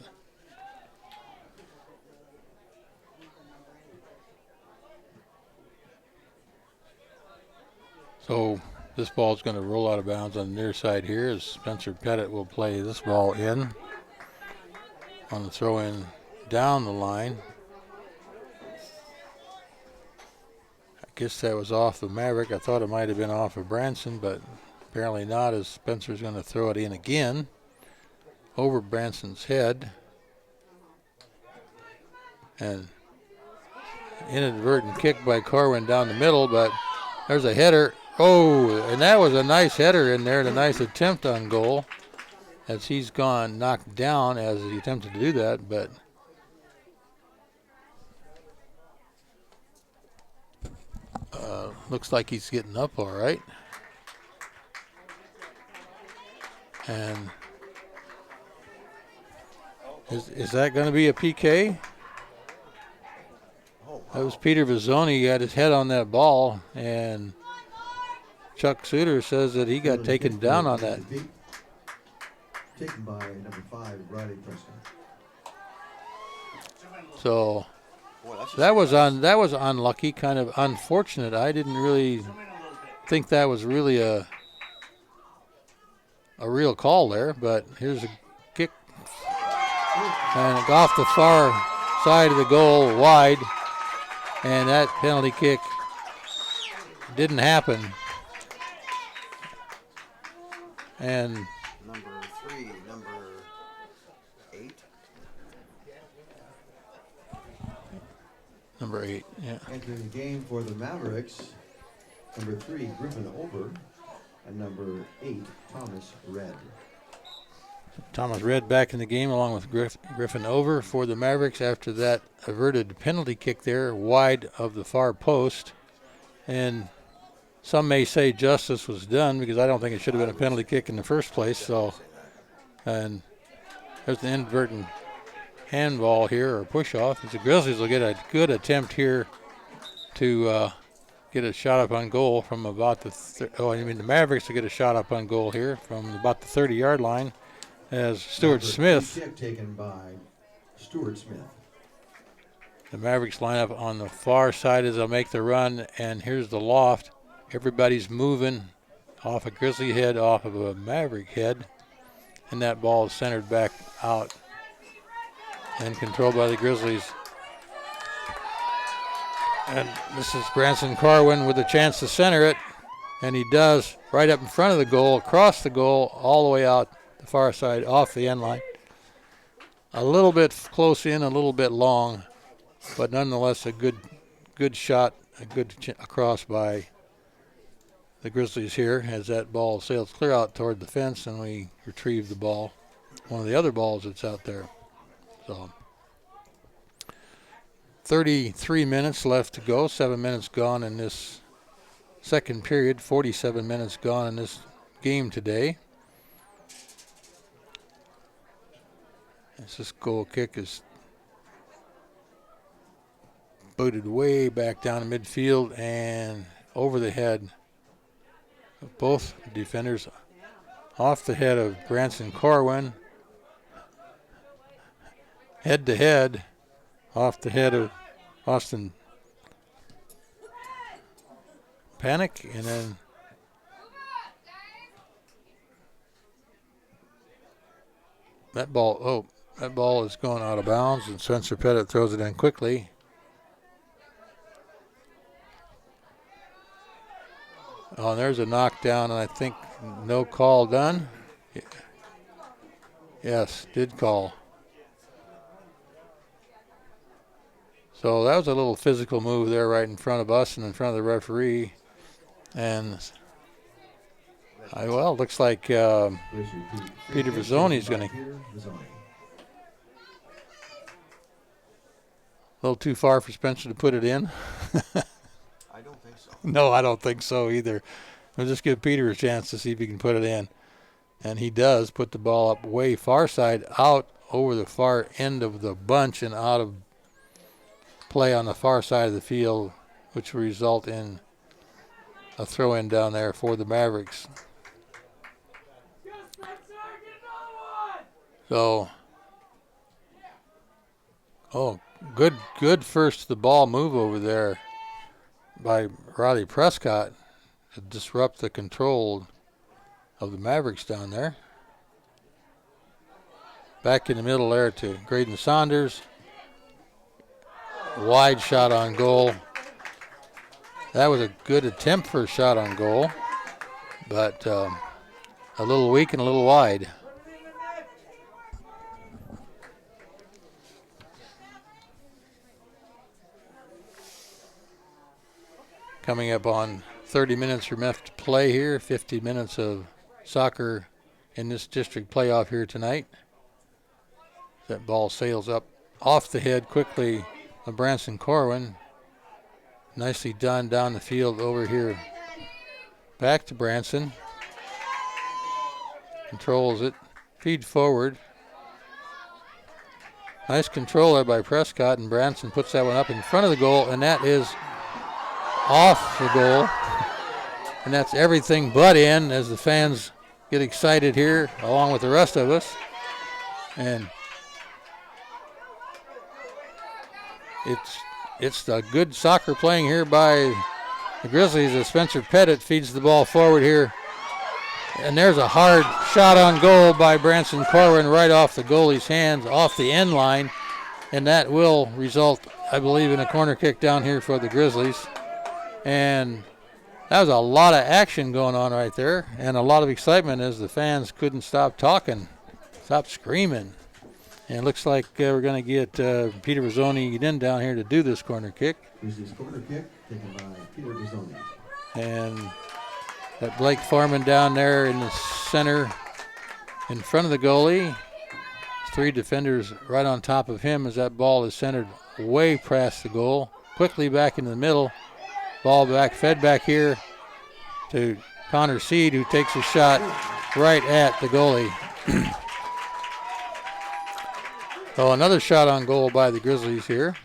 So this ball is going to roll out of bounds on the near side here as Spencer Pettit will play this ball in on the throw in down the line. I guess that was off the Maverick. I thought it might have been off of Branson, but apparently not, as Spencer's going to throw it in again over Branson's head. And inadvertent kick by Corwin down the middle, but there's a header. Oh, and that was a nice header in there, and a nice attempt on goal as he's gone knocked down as he attempted to do that, but looks like he's getting up all right. And is that going to be a PK? That was Peter Vizzoni. He had his head on that ball, and Chuck Suter says that he got taken down on that. Taken by number 5, Riley Prescott. So that was unlucky, kind of unfortunate. I didn't really think that was really a real call there, but here's a kick And off the far side of the goal, wide. And that penalty kick didn't happen. And Number 3, number 8. Number 8, yeah. Entering the game for the Mavericks, number 3, Griffin Over, and number 8, Thomas Red. Thomas Red back in the game along with Griffin Over for the Mavericks after that averted penalty kick there wide of the far post. And some may say justice was done because I don't think it should have been a penalty kick in the first place. So, and there's an inadvertent handball here or push off. The Grizzlies will get a good attempt here to get a shot up on goal from about the the Mavericks will get a shot up on goal here from about the 30-yard line as Stuart Smith. Taken by Stuart Smith. The Mavericks line up on the far side as they'll make the run, and here's the loft. Everybody's moving off a Grizzly head, off of a Maverick head, and that ball is centered back out and controlled by the Grizzlies. And this is Branson Carwin with a chance to center it, and he does right up in front of the goal, across the goal, all the way out the far side, off the end line. A little bit close in, a little bit long, but nonetheless a good shot, a good across by the Grizzlies here as that ball sails clear out toward the fence and we retrieve the ball, one of the other balls that's out there. So 33 minutes left to go, 7 minutes gone in this second period, 47 minutes gone in this game today. As this goal kick is booted way back down the midfield and over the head of both defenders, off the head of Branson Corwin, head to head, off the head of Austin Panic, and then that ball is going out of bounds, and Spencer Pettit throws it in quickly. Oh, and there's a knockdown, and I think no call done. Yes, did call. So that was a little physical move there right in front of us and in front of the referee. And, looks like Peter Vizzoni is going to. A little too far for Spencer to put it in. I don't think so. No, I don't think so either. We'll just give Peter a chance to see if he can put it in. And he does put the ball up way far side, out over the far end of the bunch and out of play on the far side of the field, which will result in a throw-in down there for the Mavericks. So, good first to the ball move over there by Riley Prescott to disrupt the control of the Mavericks down there. Back in the middle there to Graydon Saunders. Wide shot on goal. That was a good attempt for a shot on goal, but a little weak and a little wide. Coming up on 30 minutes left to play here, 50 minutes of soccer in this district playoff here tonight. That ball sails up off the head quickly of Branson Corwin. Nicely done down the field over here. Back to Branson. Controls it. Feed forward. Nice control there by Prescott, and Branson puts that one up in front of the goal, and that is off the goal. And that's everything but in as the fans get excited here along with the rest of us. And it's the good soccer playing here by the Grizzlies as Spencer Pettit feeds the ball forward here And there's a hard shot on goal by Branson Corwin right off the goalie's hands, off the end line. And that will result, I believe, in a corner kick down here for the Grizzlies. And that was a lot of action going on right there, and a lot of excitement as the fans couldn't stop talking, stop screaming. And it looks like we're going to get Peter Rizzoni in down here to do this corner kick. Grizzlies corner kick taken by Peter Rizzoni. And that Blake Foreman down there in the center in front of the goalie. 3 defenders right on top of him as that ball is centered way past the goal. Quickly back into the middle. Ball back, fed back here to Connor Seed, who takes a shot right at the goalie. So another shot on goal by the Grizzlies here.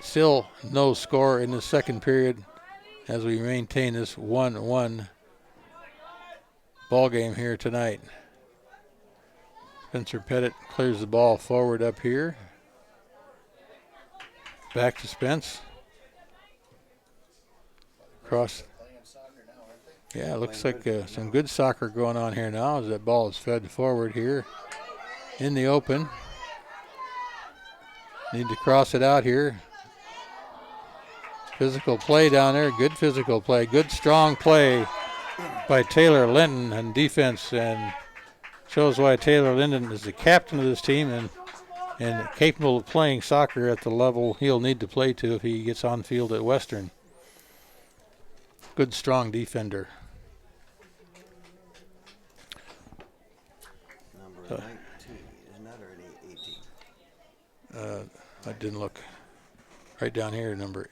Still no score in the second period as we maintain this 1-1 ball game here tonight. Spencer Pettit clears the ball forward up here. Back to Spence. Cross. Yeah, it looks like some good soccer going on here now as that ball is fed forward here in the open. Need to cross it out here. Physical play down there, good physical play, good strong play by Taylor Linton on defense, and shows why Taylor Linton is the captain of this team and capable of playing soccer at the level he'll need to play to if he gets on field at Western. Good, strong defender. Number 19, isn't that, or 18? I didn't look. Right down here, number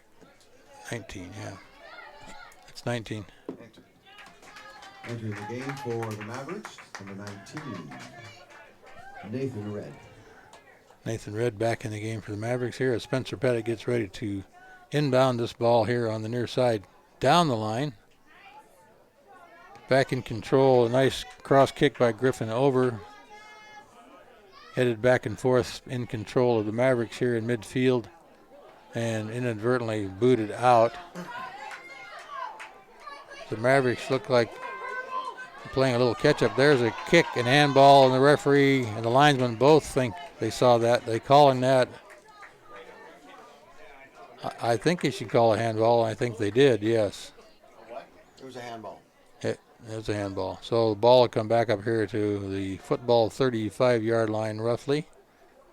19, yeah. It's 19. Entering the game for the Mavericks, number 19, Nathan Red. Nathan Red back in the game for the Mavericks here as Spencer Pettit gets ready to inbound this ball here on the near side. Down the line. Back in control. A nice cross kick by Griffin over. Headed back and forth in control of the Mavericks here in midfield. And inadvertently booted out. The Mavericks look like playing a little catch-up. There's a kick and handball, and the referee and the linesman both think they saw that. They calling that. I think they should call a handball. I think they did, yes. What? It was a handball. It was a handball. So the ball will come back up here to the football 35-yard line roughly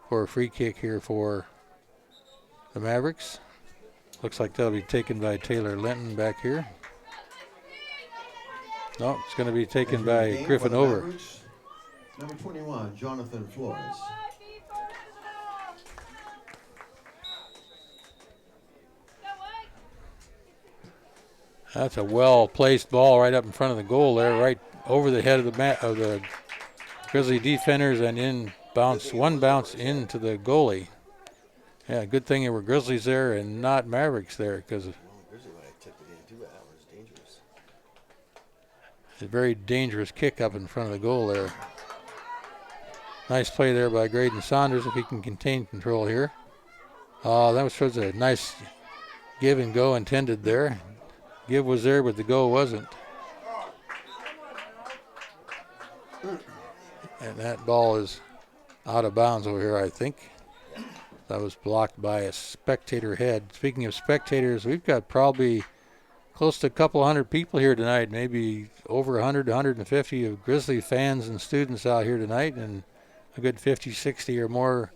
for a free kick here for the Mavericks. Looks like that'll be taken by Taylor Linton back here. No, it's going to be taken by Griffin over. Mavericks, number 21, Jonathan Flores. That's a well-placed ball right up in front of the goal there, right over the head of the Grizzly defenders, and one bounce into the goalie. Yeah, good thing there were Grizzlies there and not Mavericks there, because it's a very dangerous kick up in front of the goal there. Nice play there by Graydon Saunders if he can contain control here. That was a nice give and go intended there. Give was there, but the go wasn't. And that ball is out of bounds over here, I think. That was blocked by a spectator head. Speaking of spectators, we've got probably close to a couple hundred people here tonight, maybe over 100 to 150 of Grizzly fans and students out here tonight, and a good 50, 60 or more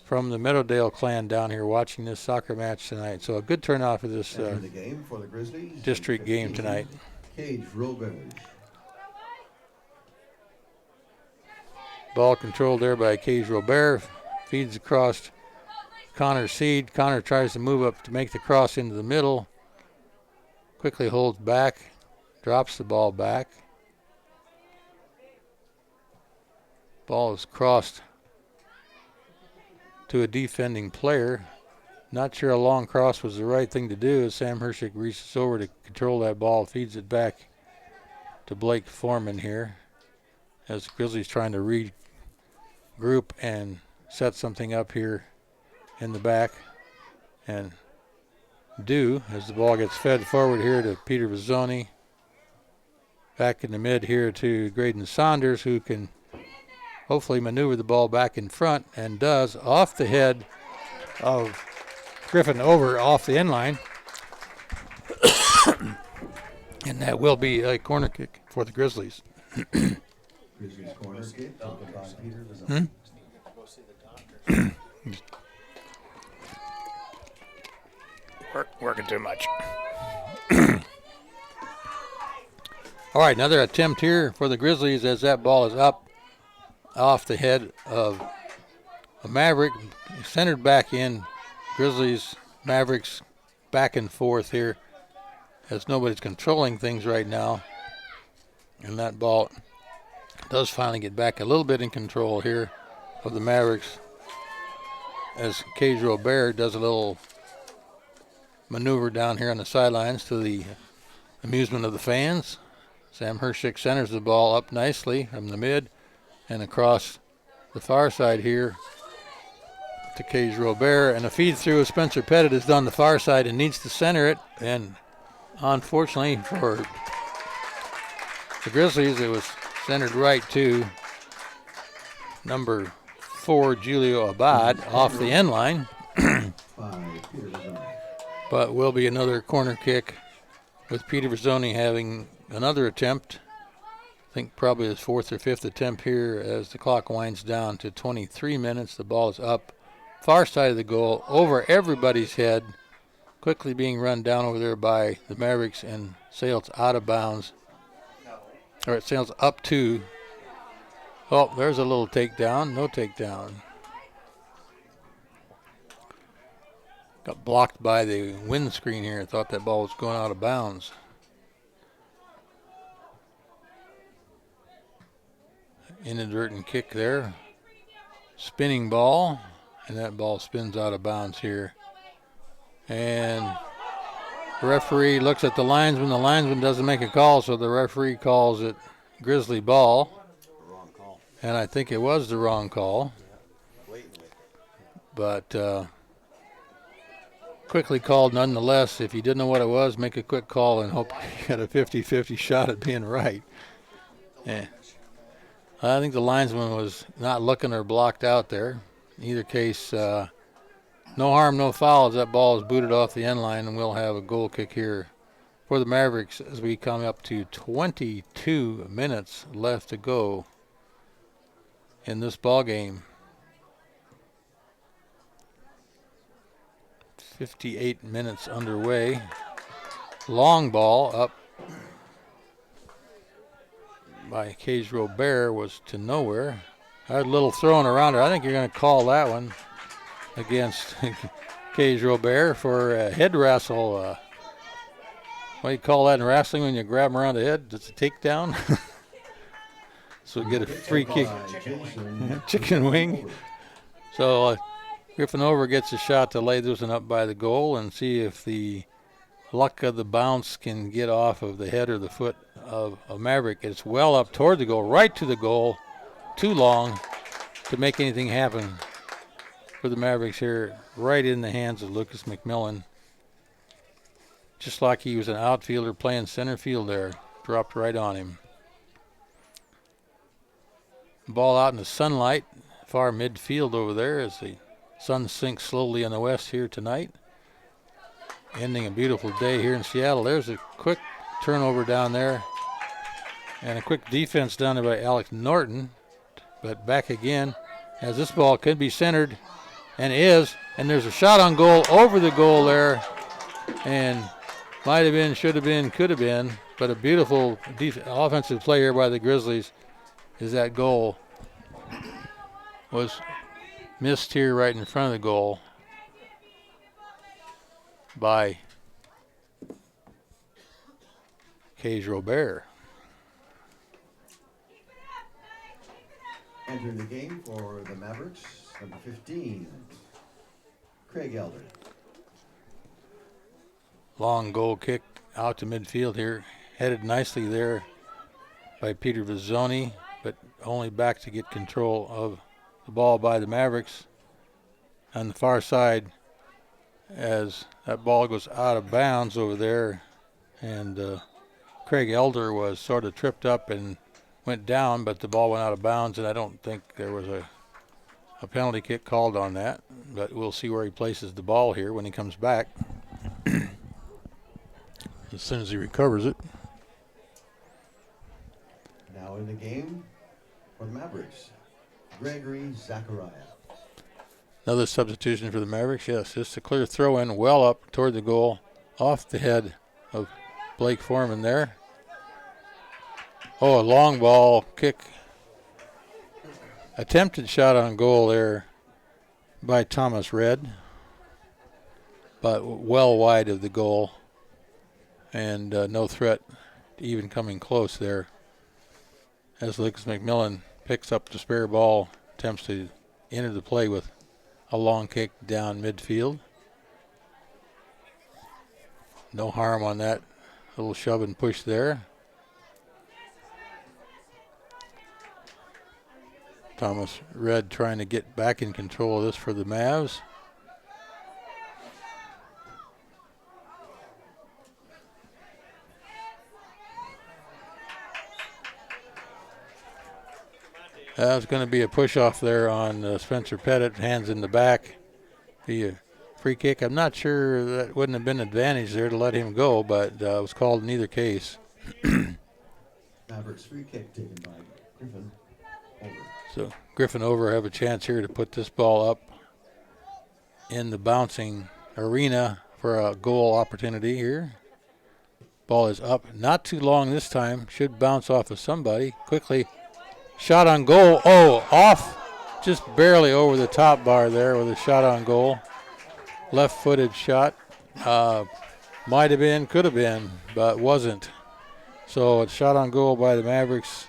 from the Meadowdale clan down here watching this soccer match tonight. So a good turnout for this the game for the Grizzlies, district game tonight. Cage Robert. Ball controlled there by Cage Robert. Feeds across Connor Seed. Connor tries to move up to make the cross into the middle. Quickly holds back. Drops the ball back. Ball is crossed to a defending player. Not sure a long cross was the right thing to do as Sam Hershik reaches over to control that ball, feeds it back to Blake Foreman here as the Grizzlies trying to regroup and set something up here in the back, and do as the ball gets fed forward here to Peter Rizzoni. Back in the mid here to Graydon Saunders, who can hopefully maneuver the ball back in front, and does, off the head of Griffin over off the end line. And that will be a corner kick for the Grizzlies. Grizzlies corner kick taken by Peter Vazon. Working too much. All right, another attempt here for the Grizzlies as that ball is up off the head of a Maverick, centered back in. Grizzlies, Mavericks back and forth here as nobody's controlling things right now. And that ball does finally get back a little bit in control here of the Mavericks as Cage Robert does a little maneuver down here on the sidelines to the amusement of the fans. Sam Hershick centers the ball up nicely from the mid and across the far side here to Cage Robert, and a feed through of Spencer Pettit is done the far side and needs to center it, and unfortunately for the Grizzlies it was centered right to number 4 Julio Abad off the end line. But will be another corner kick with Peter Verzoni having another attempt. I think probably his 4th or 5th attempt here as the clock winds down to 23 minutes. The ball is up far side of the goal over everybody's head, quickly being run down over there by the Mavericks and sails out of bounds. Or it sails up to, oh, there's a little takedown, no takedown. Got blocked by the windscreen here. I thought that ball was going out of bounds. Inadvertent kick there. Spinning ball, and that ball spins out of bounds here. And the referee looks at the linesman. The linesman doesn't make a call, so the referee calls it Grizzly ball. Wrong call. And I think it was the wrong call. But quickly called nonetheless. If you didn't know what it was, make a quick call and hope you had a 50-50 shot at being right. Yeah. I think the linesman was not looking or blocked out there. In either case, no harm, no foul as that ball is booted off the end line, and we'll have a goal kick here for the Mavericks as we come up to 22 minutes left to go in this ball game. 58 minutes underway. Long ball up by Cage Robert was to nowhere. I had a little throwing around her. I think you're going to call that one against Cage Robert for a head wrestle. What do you call that in wrestling when you grab them around the head? It's a takedown. So we get a free kick. Chicken wing. So Griffin Over gets a shot to lay this one up by the goal and see if the luck of the bounce can get off of the head or the foot of a Maverick. It's well up toward the goal, right to the goal. Too long to make anything happen for the Mavericks here, right in the hands of Lucas McMillan. Just like he was an outfielder playing center field there. Dropped right on him. Ball out in the sunlight, far midfield over there as the sun sinks slowly in the west here tonight. Ending a beautiful day here in Seattle. There's a quick turnover down there and a quick defense down there by Alex Norton. But back again as this ball could be centered and is. And there's a shot on goal over the goal there. And might have been, should have been, could have been. But a beautiful offensive play here by the Grizzlies is that goal was missed here right in front of the goal by Cage Robert. Entering the game for the Mavericks, number 15, Craig Elder. Long goal kick out to midfield here. Headed nicely there by Peter Verzoni, but only back to get control of the ball by the Mavericks on the far side as that ball goes out of bounds over there. And Craig Elder was sort of tripped up and went down, but the ball went out of bounds, and I don't think there was a penalty kick called on that. But we'll see where he places the ball here when he comes back. As soon as he recovers it. Now in the game for the Mavericks, Gregory Zachariah. Another substitution for the Mavericks. Yes, just a clear throw in well up toward the goal, off the head of Blake Foreman there. Oh, a long ball kick. Attempted shot on goal there by Thomas Red, but well wide of the goal, and no threat to even coming close there. As Lucas McMillan picks up the spare ball, attempts to enter the play with a long kick down midfield. No harm on that little shove and push there. Thomas Red trying to get back in control of this for the Mavs. That's going to be a push off there on Spencer Pettit, hands in the back. Be a free kick. I'm not sure that wouldn't have been an advantage there to let him go, but it was called in either case. Mavericks free kick taken by Griffin over. So Griffin over have a chance here to put this ball up in the bouncing arena for a goal opportunity here. Ball is up, not too long this time. Should bounce off of somebody. Quickly, shot on goal. Oh, off just barely over the top bar there with a shot on goal. Left-footed shot. Might have been, could have been, but wasn't. So it's shot on goal by the Mavericks.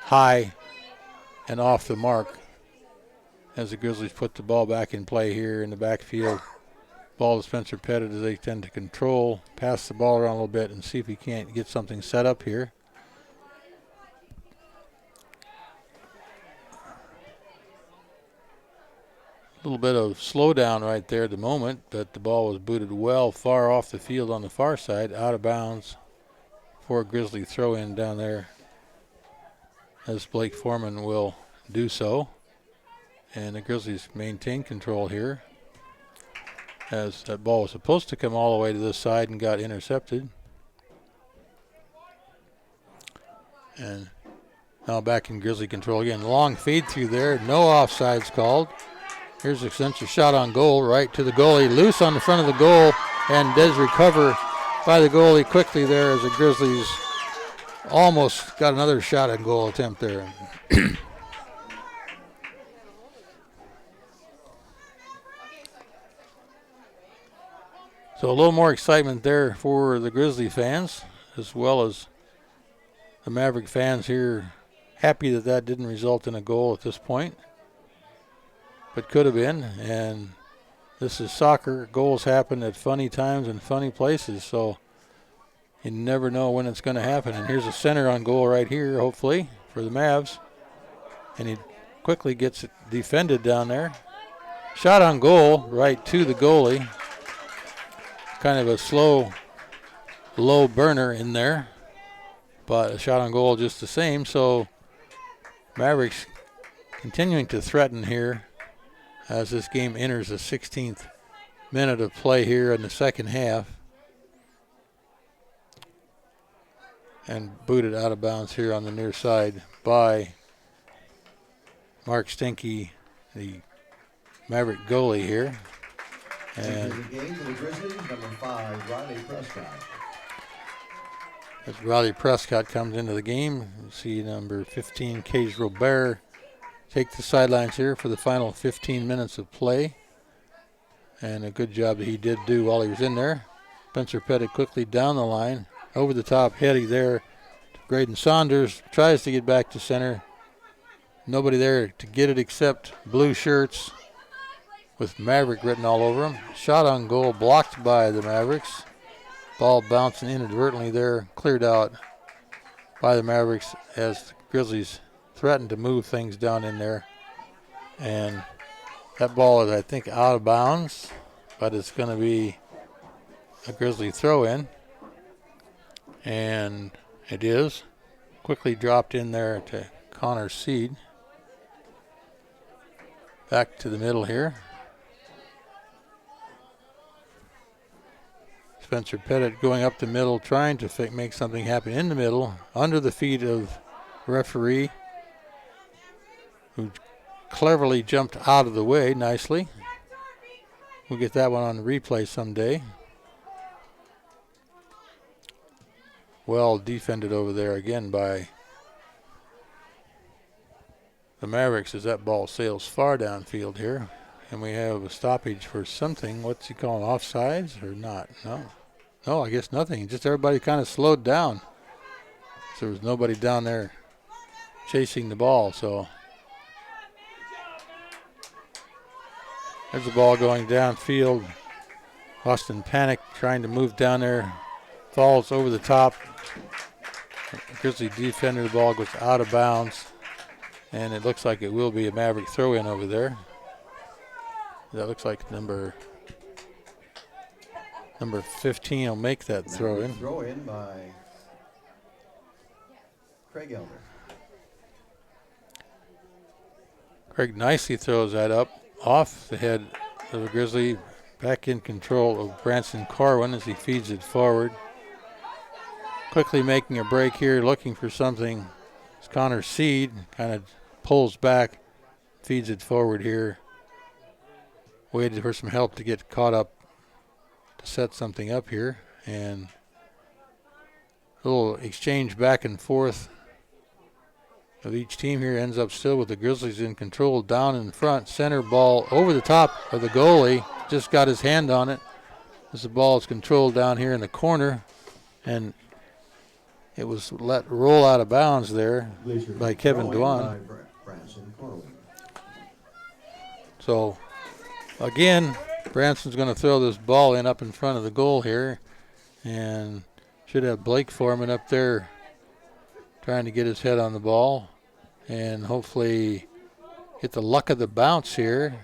High and off the mark as the Grizzlies put the ball back in play here in the backfield. Ball to Spencer Pettit as they tend to control, pass the ball around a little bit and see if he can't get something set up here. A little bit of slowdown right there at the moment, but the ball was booted well far off the field on the far side, out of bounds for a Grizzly throw in down there, as Blake Foreman will do so. And the Grizzlies maintain control here, as that ball was supposed to come all the way to this side and got intercepted. And now back in Grizzly control again. Long feed through there, no offsides called. Here's a center shot on goal, right to the goalie, loose on the front of the goal, and does recover by the goalie quickly there as the Grizzlies almost got another shot at goal attempt there. So a little more excitement there for the Grizzly fans, as well as the Maverick fans here, happy that that didn't result in a goal at this point, but could have been. And this is soccer. Goals happen at funny times and funny places, so you never know when it's going to happen. And here's a center on goal right here, hopefully, for the Mavs. And he quickly gets it defended down there. Shot on goal right to the goalie. Kind of a slow, low burner in there, but a shot on goal just the same. So Mavericks continuing to threaten here as this game enters the 16th minute of play here in the second half. And booted out of bounds here on the near side by Mark Stinky, the Maverick goalie here. And the game for the Grizzlies, number 5, Riley Prescott. As Riley Prescott comes into the game, you see number 15, Cage Robert, take the sidelines here for the final 15 minutes of play. And a good job that he did do while he was in there. Spencer Pettit quickly down the line, over the top, heading there to Graydon Saunders, tries to get back to center. Nobody there to get it except blue shirts with Maverick written all over them. Shot on goal blocked by the Mavericks. Ball bouncing inadvertently there, cleared out by the Mavericks as the Grizzlies threatened to move things down in there. And that ball is, I think, out of bounds, but it's going to be a Grizzly throw in. And it is. Quickly dropped in there to Connor Seed. Back to the middle here. Spencer Pettit going up the middle, trying to make something happen in the middle, under the feet of referee, who cleverly jumped out of the way nicely. We'll get that one on replay someday. Well defended over there again by the Mavericks as that ball sails far downfield here. And we have a stoppage for something. What's he calling, offsides or not? No, I guess nothing. Just everybody kind of slowed down. So there was nobody down there chasing the ball. So there's the ball going downfield. Austin Panic trying to move down there. Falls over the top. Grizzly defender, the ball goes out of bounds. And it looks like it will be a Maverick throw-in over there. That looks like number 15 will make that throw-in. Throw-in by Craig Elder. Craig nicely throws that up off the head of the Grizzly. Back in control of Branson Corwin as he feeds it forward. Quickly making a break here, looking for something. It's Connor Seed, kind of pulls back, feeds it forward here. Waited for some help to get caught up to set something up here. And a little exchange back and forth of each team here. Ends up still with the Grizzlies in control down in front. Center ball over the top of the goalie. Just got his hand on it as the ball is controlled down here in the corner. And it was let roll out of bounds there by Kevin Dwan. So, again, Branson's going to throw this ball in up in front of the goal here. And should have Blake Foreman up there trying to get his head on the ball. And hopefully get the luck of the bounce here.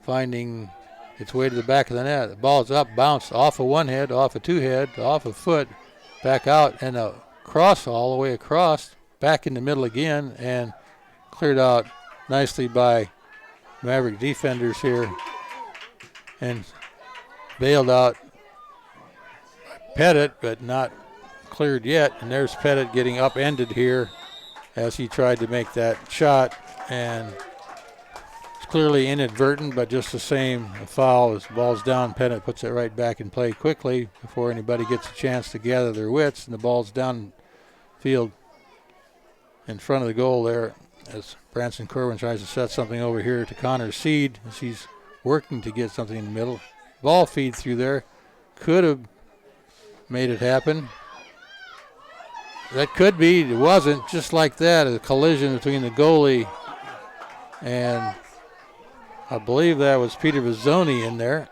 Finding its way to the back of the net. The ball's up, bounced off of one head, off of two head, off a foot, back out, and a cross all the way across, back in the middle again, and cleared out nicely by Maverick defenders here, and bailed out Pettit, but not cleared yet. And there's Pettit getting upended here as he tried to make that shot, and it's clearly inadvertent, but just the same, a foul. As the ball's down, Pettit puts it right back in play quickly before anybody gets a chance to gather their wits, and the ball's downfield in front of the goal there as Branson Corwin tries to set something over here to Connor Seed as he's working to get something in the middle. Ball feed through there. Could have made it happen. That could be. It wasn't. Just like that, a collision between the goalie and I believe that was Peter Vizzoni in there.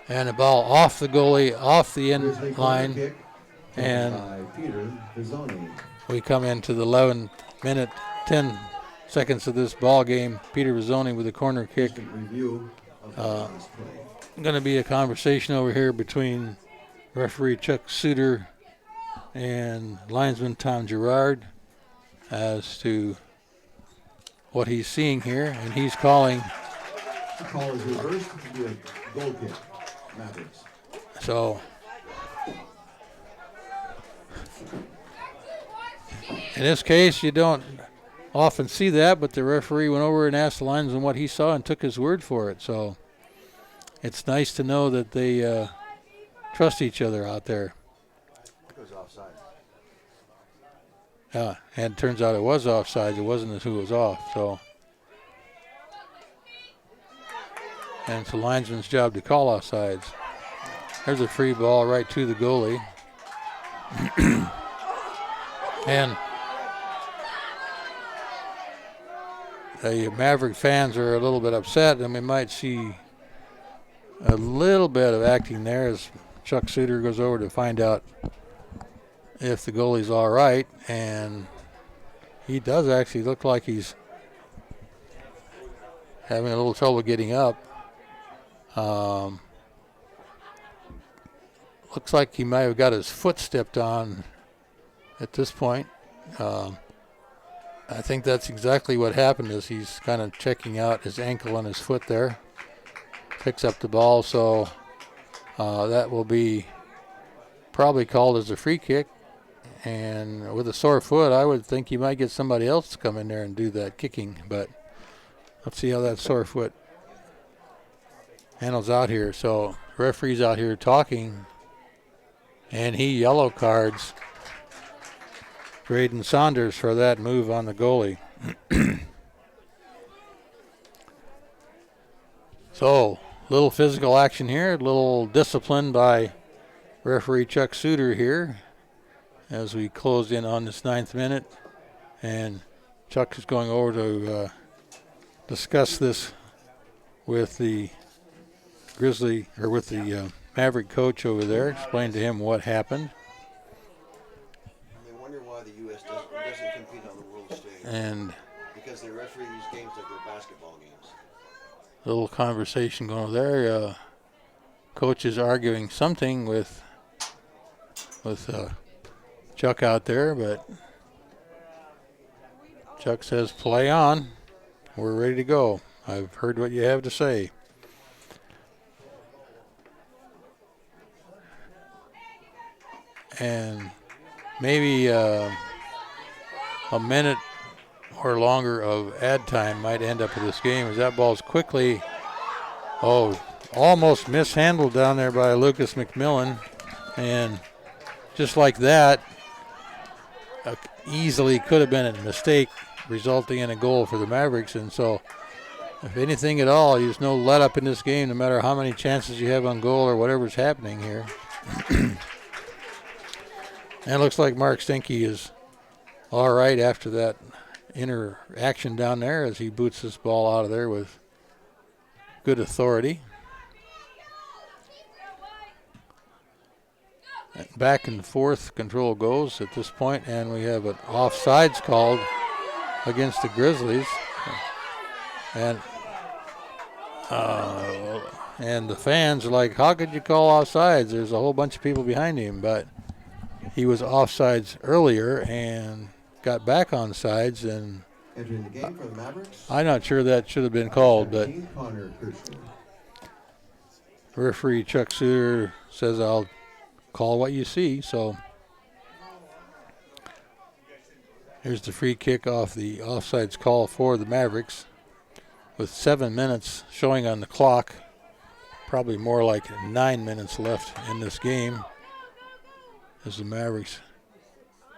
And the ball off the goalie, off the end line. And we come into the 11 minute, 10 seconds of this ball game. Peter Vizzoni with a corner kick. Going to be a conversation over here between referee Chuck Suter and linesman Tom Gerard as to what he's seeing here, and he's calling. The call is reversed with goal kick, Mavericks. So in this case, you don't often see that, but the referee went over and asked the linesman what he saw and took his word for it. So it's nice to know that they trust each other out there. It was offside. Yeah, and it turns out it was offside. It wasn't who was off. So, and it's the linesman's job to call offsides. There's a free ball right to the goalie. And the Maverick fans are a little bit upset, and we might see a little bit of acting there as Chuck Suter goes over to find out if the goalie's all right, and he does actually look like he's having a little trouble getting up. looks like he might have got his foot stepped on at this point. I think that's exactly what happened, is he's kind of checking out his ankle and his foot there. Picks up the ball, so that will be probably called as a free kick. And with a sore foot, I would think you might get somebody else to come in there and do that kicking. But let's see how that sore foot handles out here. So referee's out here talking, and he yellow cards Graydon Saunders for that move on the goalie. So, little physical action here, a little discipline by referee Chuck Suter here as we close in on this 9th minute. And Chuck is going over to discuss this with the Maverick coach over there, explain to him what happened. They wonder why the U.S. doesn't compete on the world stage. And because they referee these games like they're basketball games. Little conversation going over there. Coach is arguing something with Chuck out there, but Chuck says, play on. We're ready to go. I've heard what you have to say. And maybe a minute or longer of ad time might end up in this game, as that ball's quickly, almost mishandled down there by Lucas McMillan. And just like that, easily could have been a mistake, resulting in a goal for the Mavericks. And so, if anything at all, there's no let up in this game, no matter how many chances you have on goal or whatever's happening here. And it looks like Mark Stinke is all right after that interaction down there, as he boots this ball out of there with good authority. Back and forth control goes at this point, and we have an offsides called against the Grizzlies. And the fans are like, how could you call offsides? There's a whole bunch of people behind him, but he was offsides earlier and got back on sides, and entering the game for the Mavericks. I'm not sure that should have been called, but referee Chuck Suter says, I'll call what you see. So here's the free kick off the offsides call for the Mavericks, with 7 minutes showing on the clock. Probably more like 9 minutes left in this game, as the Mavericks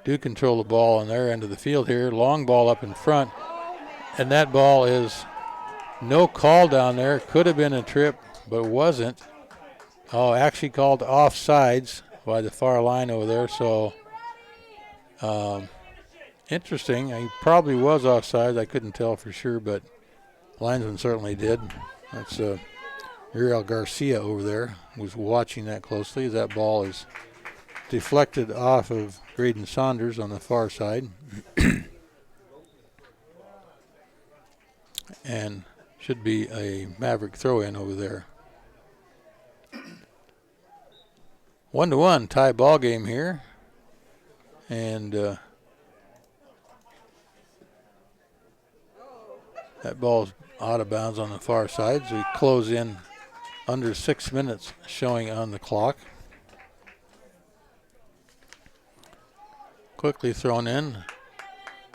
do control the ball on their end of the field here. Long ball up in front, and that ball is no call down there. Could have been a trip, but wasn't. Actually called offsides by the far line over there. So interesting. He probably was offsides. I couldn't tell for sure, but linesman certainly did. That's Uriel Garcia over there was watching that closely. That ball is deflected off of Graydon Saunders on the far side. And should be a Maverick throw-in over there. 1-1 tie ball game here. And that ball's out of bounds on the far side, so we close in under 6 minutes showing on the clock. Quickly thrown in.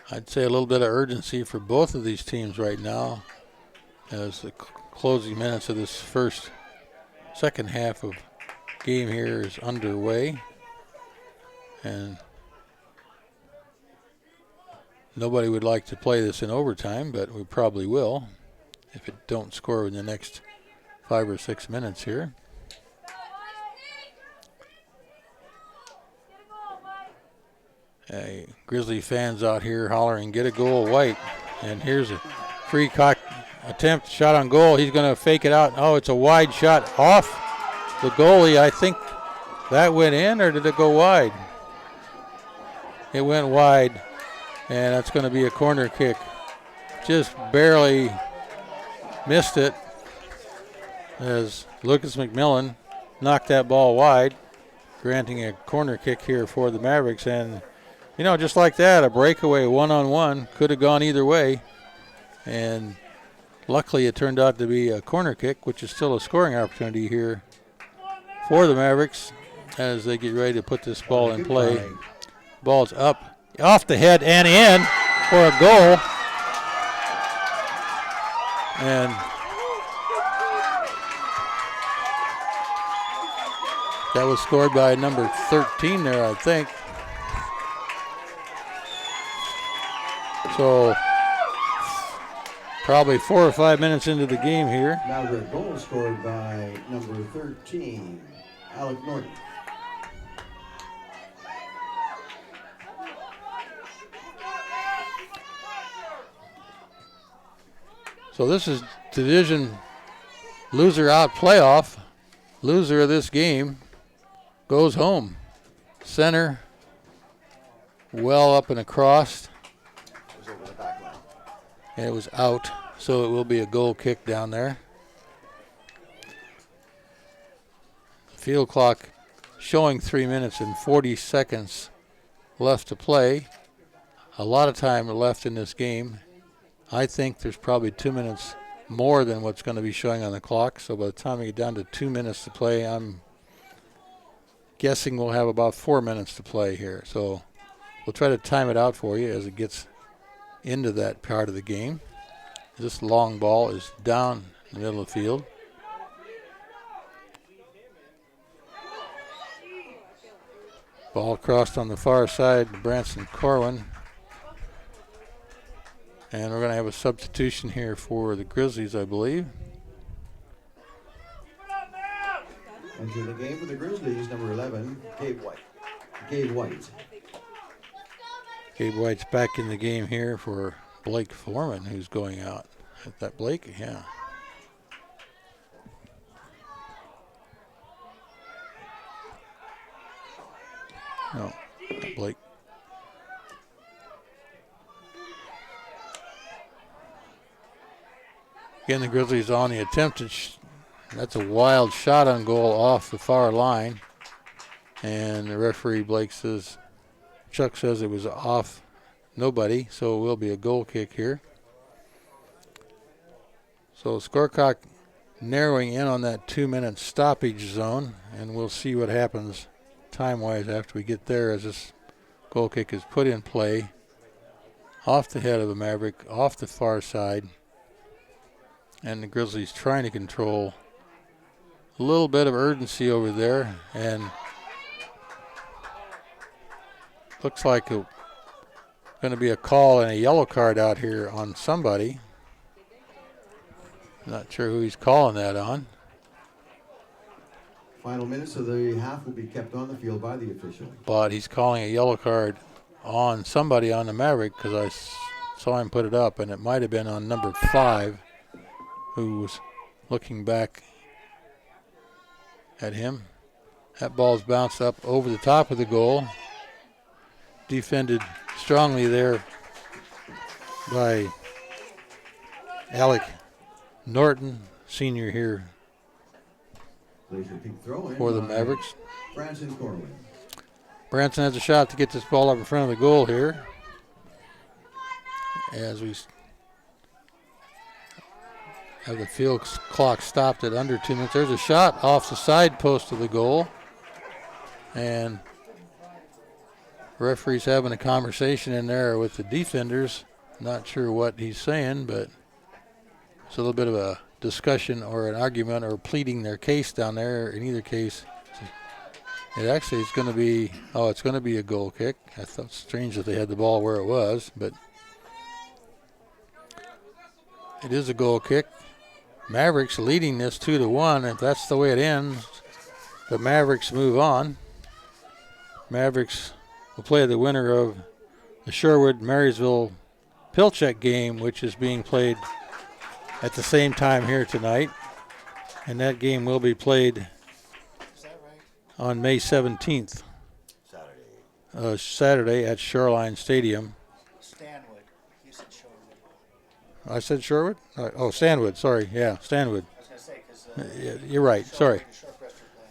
I'd say a little bit of urgency for both of these teams right now, as the closing minutes of this second half of game here is underway. And nobody would like to play this in overtime, but we probably will if it don't score in the next 5 or 6 minutes here. Grizzly fans out here hollering, get a goal, White. And here's a free cock attempt, shot on goal. He's going to fake it out. Oh, it's a wide shot off the goalie. I think that went in, or did it go wide? It went wide, and that's going to be a corner kick. Just barely missed it, as Lucas McMillan knocked that ball wide. granting a corner kick here for the Mavericks. And, you know, just like that, a breakaway one-on-one could have gone either way. And luckily it turned out to be a corner kick, which is still a scoring opportunity here for the Mavericks as they get ready to put this ball in play. Ball's up, off the head and in for a goal. And that was scored by number 13 there, I think. So probably 4 or 5 minutes into the game here. Now the goal scored by number 13, Alec Norton. So this is division loser out playoff. Loser of this game goes home. Center, well up and across. It was over the back line. And it was out, so it will be a goal kick down there. Field clock showing 3 minutes and 40 seconds left to play. A lot of time left in this game. I think there's probably 2 minutes more than what's going to be showing on the clock. So by the time we get down to 2 minutes to play, I'm guessing we'll have about 4 minutes to play here. So we'll try to time it out for you as it gets into that part of the game. This long ball is down the middle of the field. Ball crossed on the far side to Branson Corwin. And we're going to have a substitution here for the Grizzlies, I believe. Into the game for the Grizzlies, number 11, Gabe White. Gabe White. Gabe White's back in the game here for Blake Foreman, who's going out. Is that Blake? Yeah. No, not Blake. Again, the Grizzlies on the attempted. That's a wild shot on goal off the far line. And the referee, Chuck says it was off nobody, so it will be a goal kick here. So Scorecock narrowing in on that 2 minute stoppage zone, and we'll see what happens time-wise after we get there as this goal kick is put in play. Off the head of the Maverick, off the far side. And the Grizzlies trying to control a little bit of urgency over there, and looks like it's going to be a call and a yellow card out here on somebody. Not sure who he's calling that on. Final minutes of the half will be kept on the field by the official. But he's calling a yellow card on somebody on the Maverick because I saw him put it up, and it might have been on number 5. Who was looking back at him. That ball's bounced up over the top of the goal. Defended strongly there by Alec Norton, senior here Glacier Peak throw in for the Mavericks. Branson Corwin. Branson has a shot to get this ball up in front of the goal here. As we have the field clock stopped at under 2 minutes. There's a shot off the side post of the goal. And referee's having a conversation in there with the defenders. Not sure what he's saying, but it's a little bit of a discussion or an argument or pleading their case down there. In either case, it actually is going to be, it's going to be a goal kick. I thought it was strange that they had the ball where it was, but it is a goal kick. Mavericks leading this 2-1. If that's the way it ends, the Mavericks move on. Mavericks will play the winner of the Sherwood-Marysville Pilchuck game, which is being played at the same time here tonight. And that game will be played on May 17th. Saturday at Shoreline Stadium. I said Sherwood? Stanwood. Sorry. Yeah, Stanwood. I was going to say, because You're right. Sorry.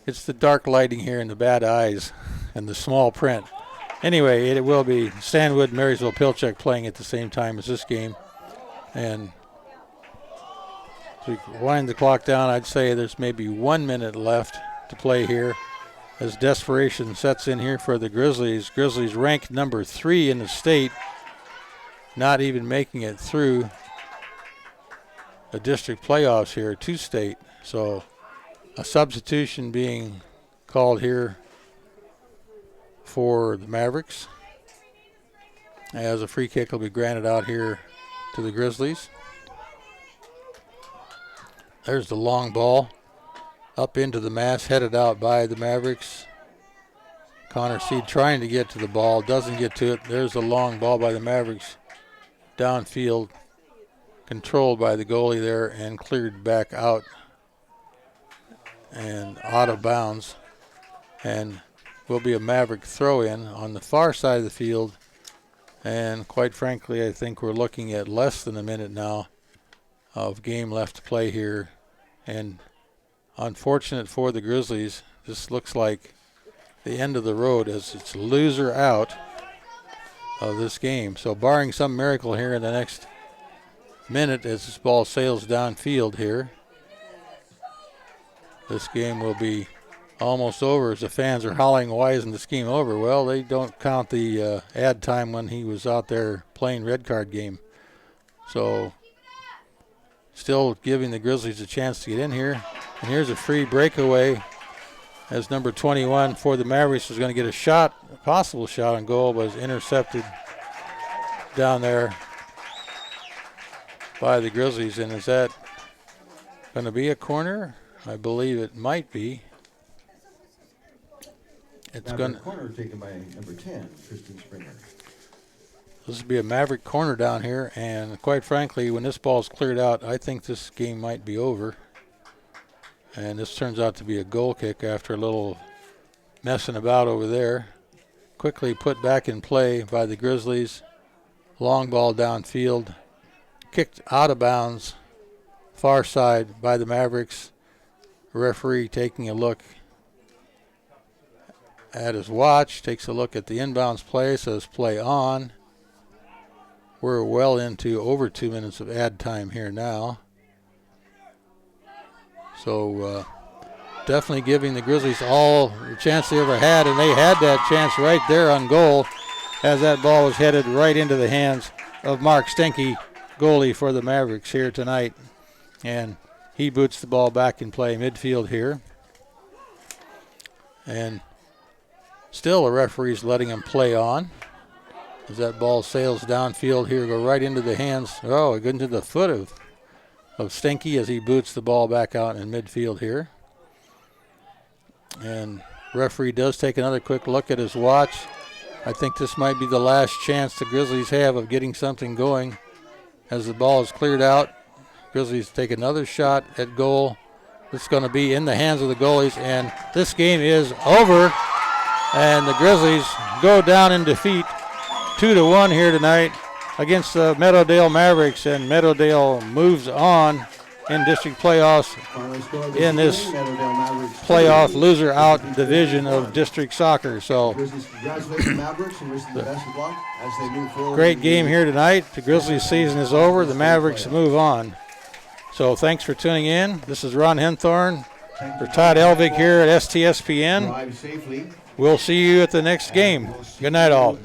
It's the dark lighting here and the bad eyes and the small print. Anyway, it will be Stanwood, Marysville, Pilchuck playing at the same time as this game. And as we wind the clock down, I'd say there's maybe 1 minute left to play here as desperation sets in here for the Grizzlies. Grizzlies ranked number 3 in the state, not even making it through the district playoffs here to state. So a substitution being called here for the Mavericks, as a free kick will be granted out here to the Grizzlies. There's the long ball up into the mass, headed out by the Mavericks. Connor Seed trying to get to the ball, doesn't get to it. There's the long ball by the Mavericks downfield, controlled by the goalie there and cleared back out and out of bounds. And will be a Maverick throw-in on the far side of the field. And quite frankly, I think we're looking at less than a minute now of game left to play here. And unfortunate for the Grizzlies, this looks like the end of the road as it's loser out of this game. So barring some miracle here in the next minute as this ball sails downfield here, this game will be almost over as the fans are howling, why isn't this game over? Well, they don't count the ad time when he was out there playing red card game. So still giving the Grizzlies a chance to get in here. And here's a free breakaway as number 21 for the Mavericks is going to get a shot, a possible shot on goal, but is intercepted down there by the Grizzlies. And is that going to be a corner? I believe it might be. It's going to corner taken by number 10, Kristen Springer. This will be a Maverick corner down here, and quite frankly, when this ball is cleared out, I think this game might be over. And this turns out to be a goal kick after a little messing about over there. Quickly put back in play by the Grizzlies. Long ball downfield, kicked out of bounds, far side by the Mavericks. Referee taking a look at his watch, takes a look at the inbounds play, says play on. We're well into over 2 minutes of ad time here now. So definitely giving the Grizzlies all the chance they ever had, and they had that chance right there on goal as that ball was headed right into the hands of Mark Stenke, goalie for the Mavericks here tonight. And he boots the ball back in play midfield here. And still the referee's letting him play on as that ball sails downfield here, go right into the hands. Oh, it goes into the foot of Stenke as he boots the ball back out in midfield here. And referee does take another quick look at his watch. I think this might be the last chance the Grizzlies have of getting something going as the ball is cleared out. Grizzlies take another shot at goal. It's going to be in the hands of the goalies, and this game is over. And the Grizzlies go down in defeat 2-1 here tonight against the Meadowdale Mavericks, and Meadowdale moves on in district playoffs in this playoff loser out division of district soccer. So great game here tonight. The Grizzlies season is over. The Mavericks move on. So thanks for tuning in. This is Ron Henthorn for Todd Elvig here at STSPN. We'll see you at the next game. Good night all.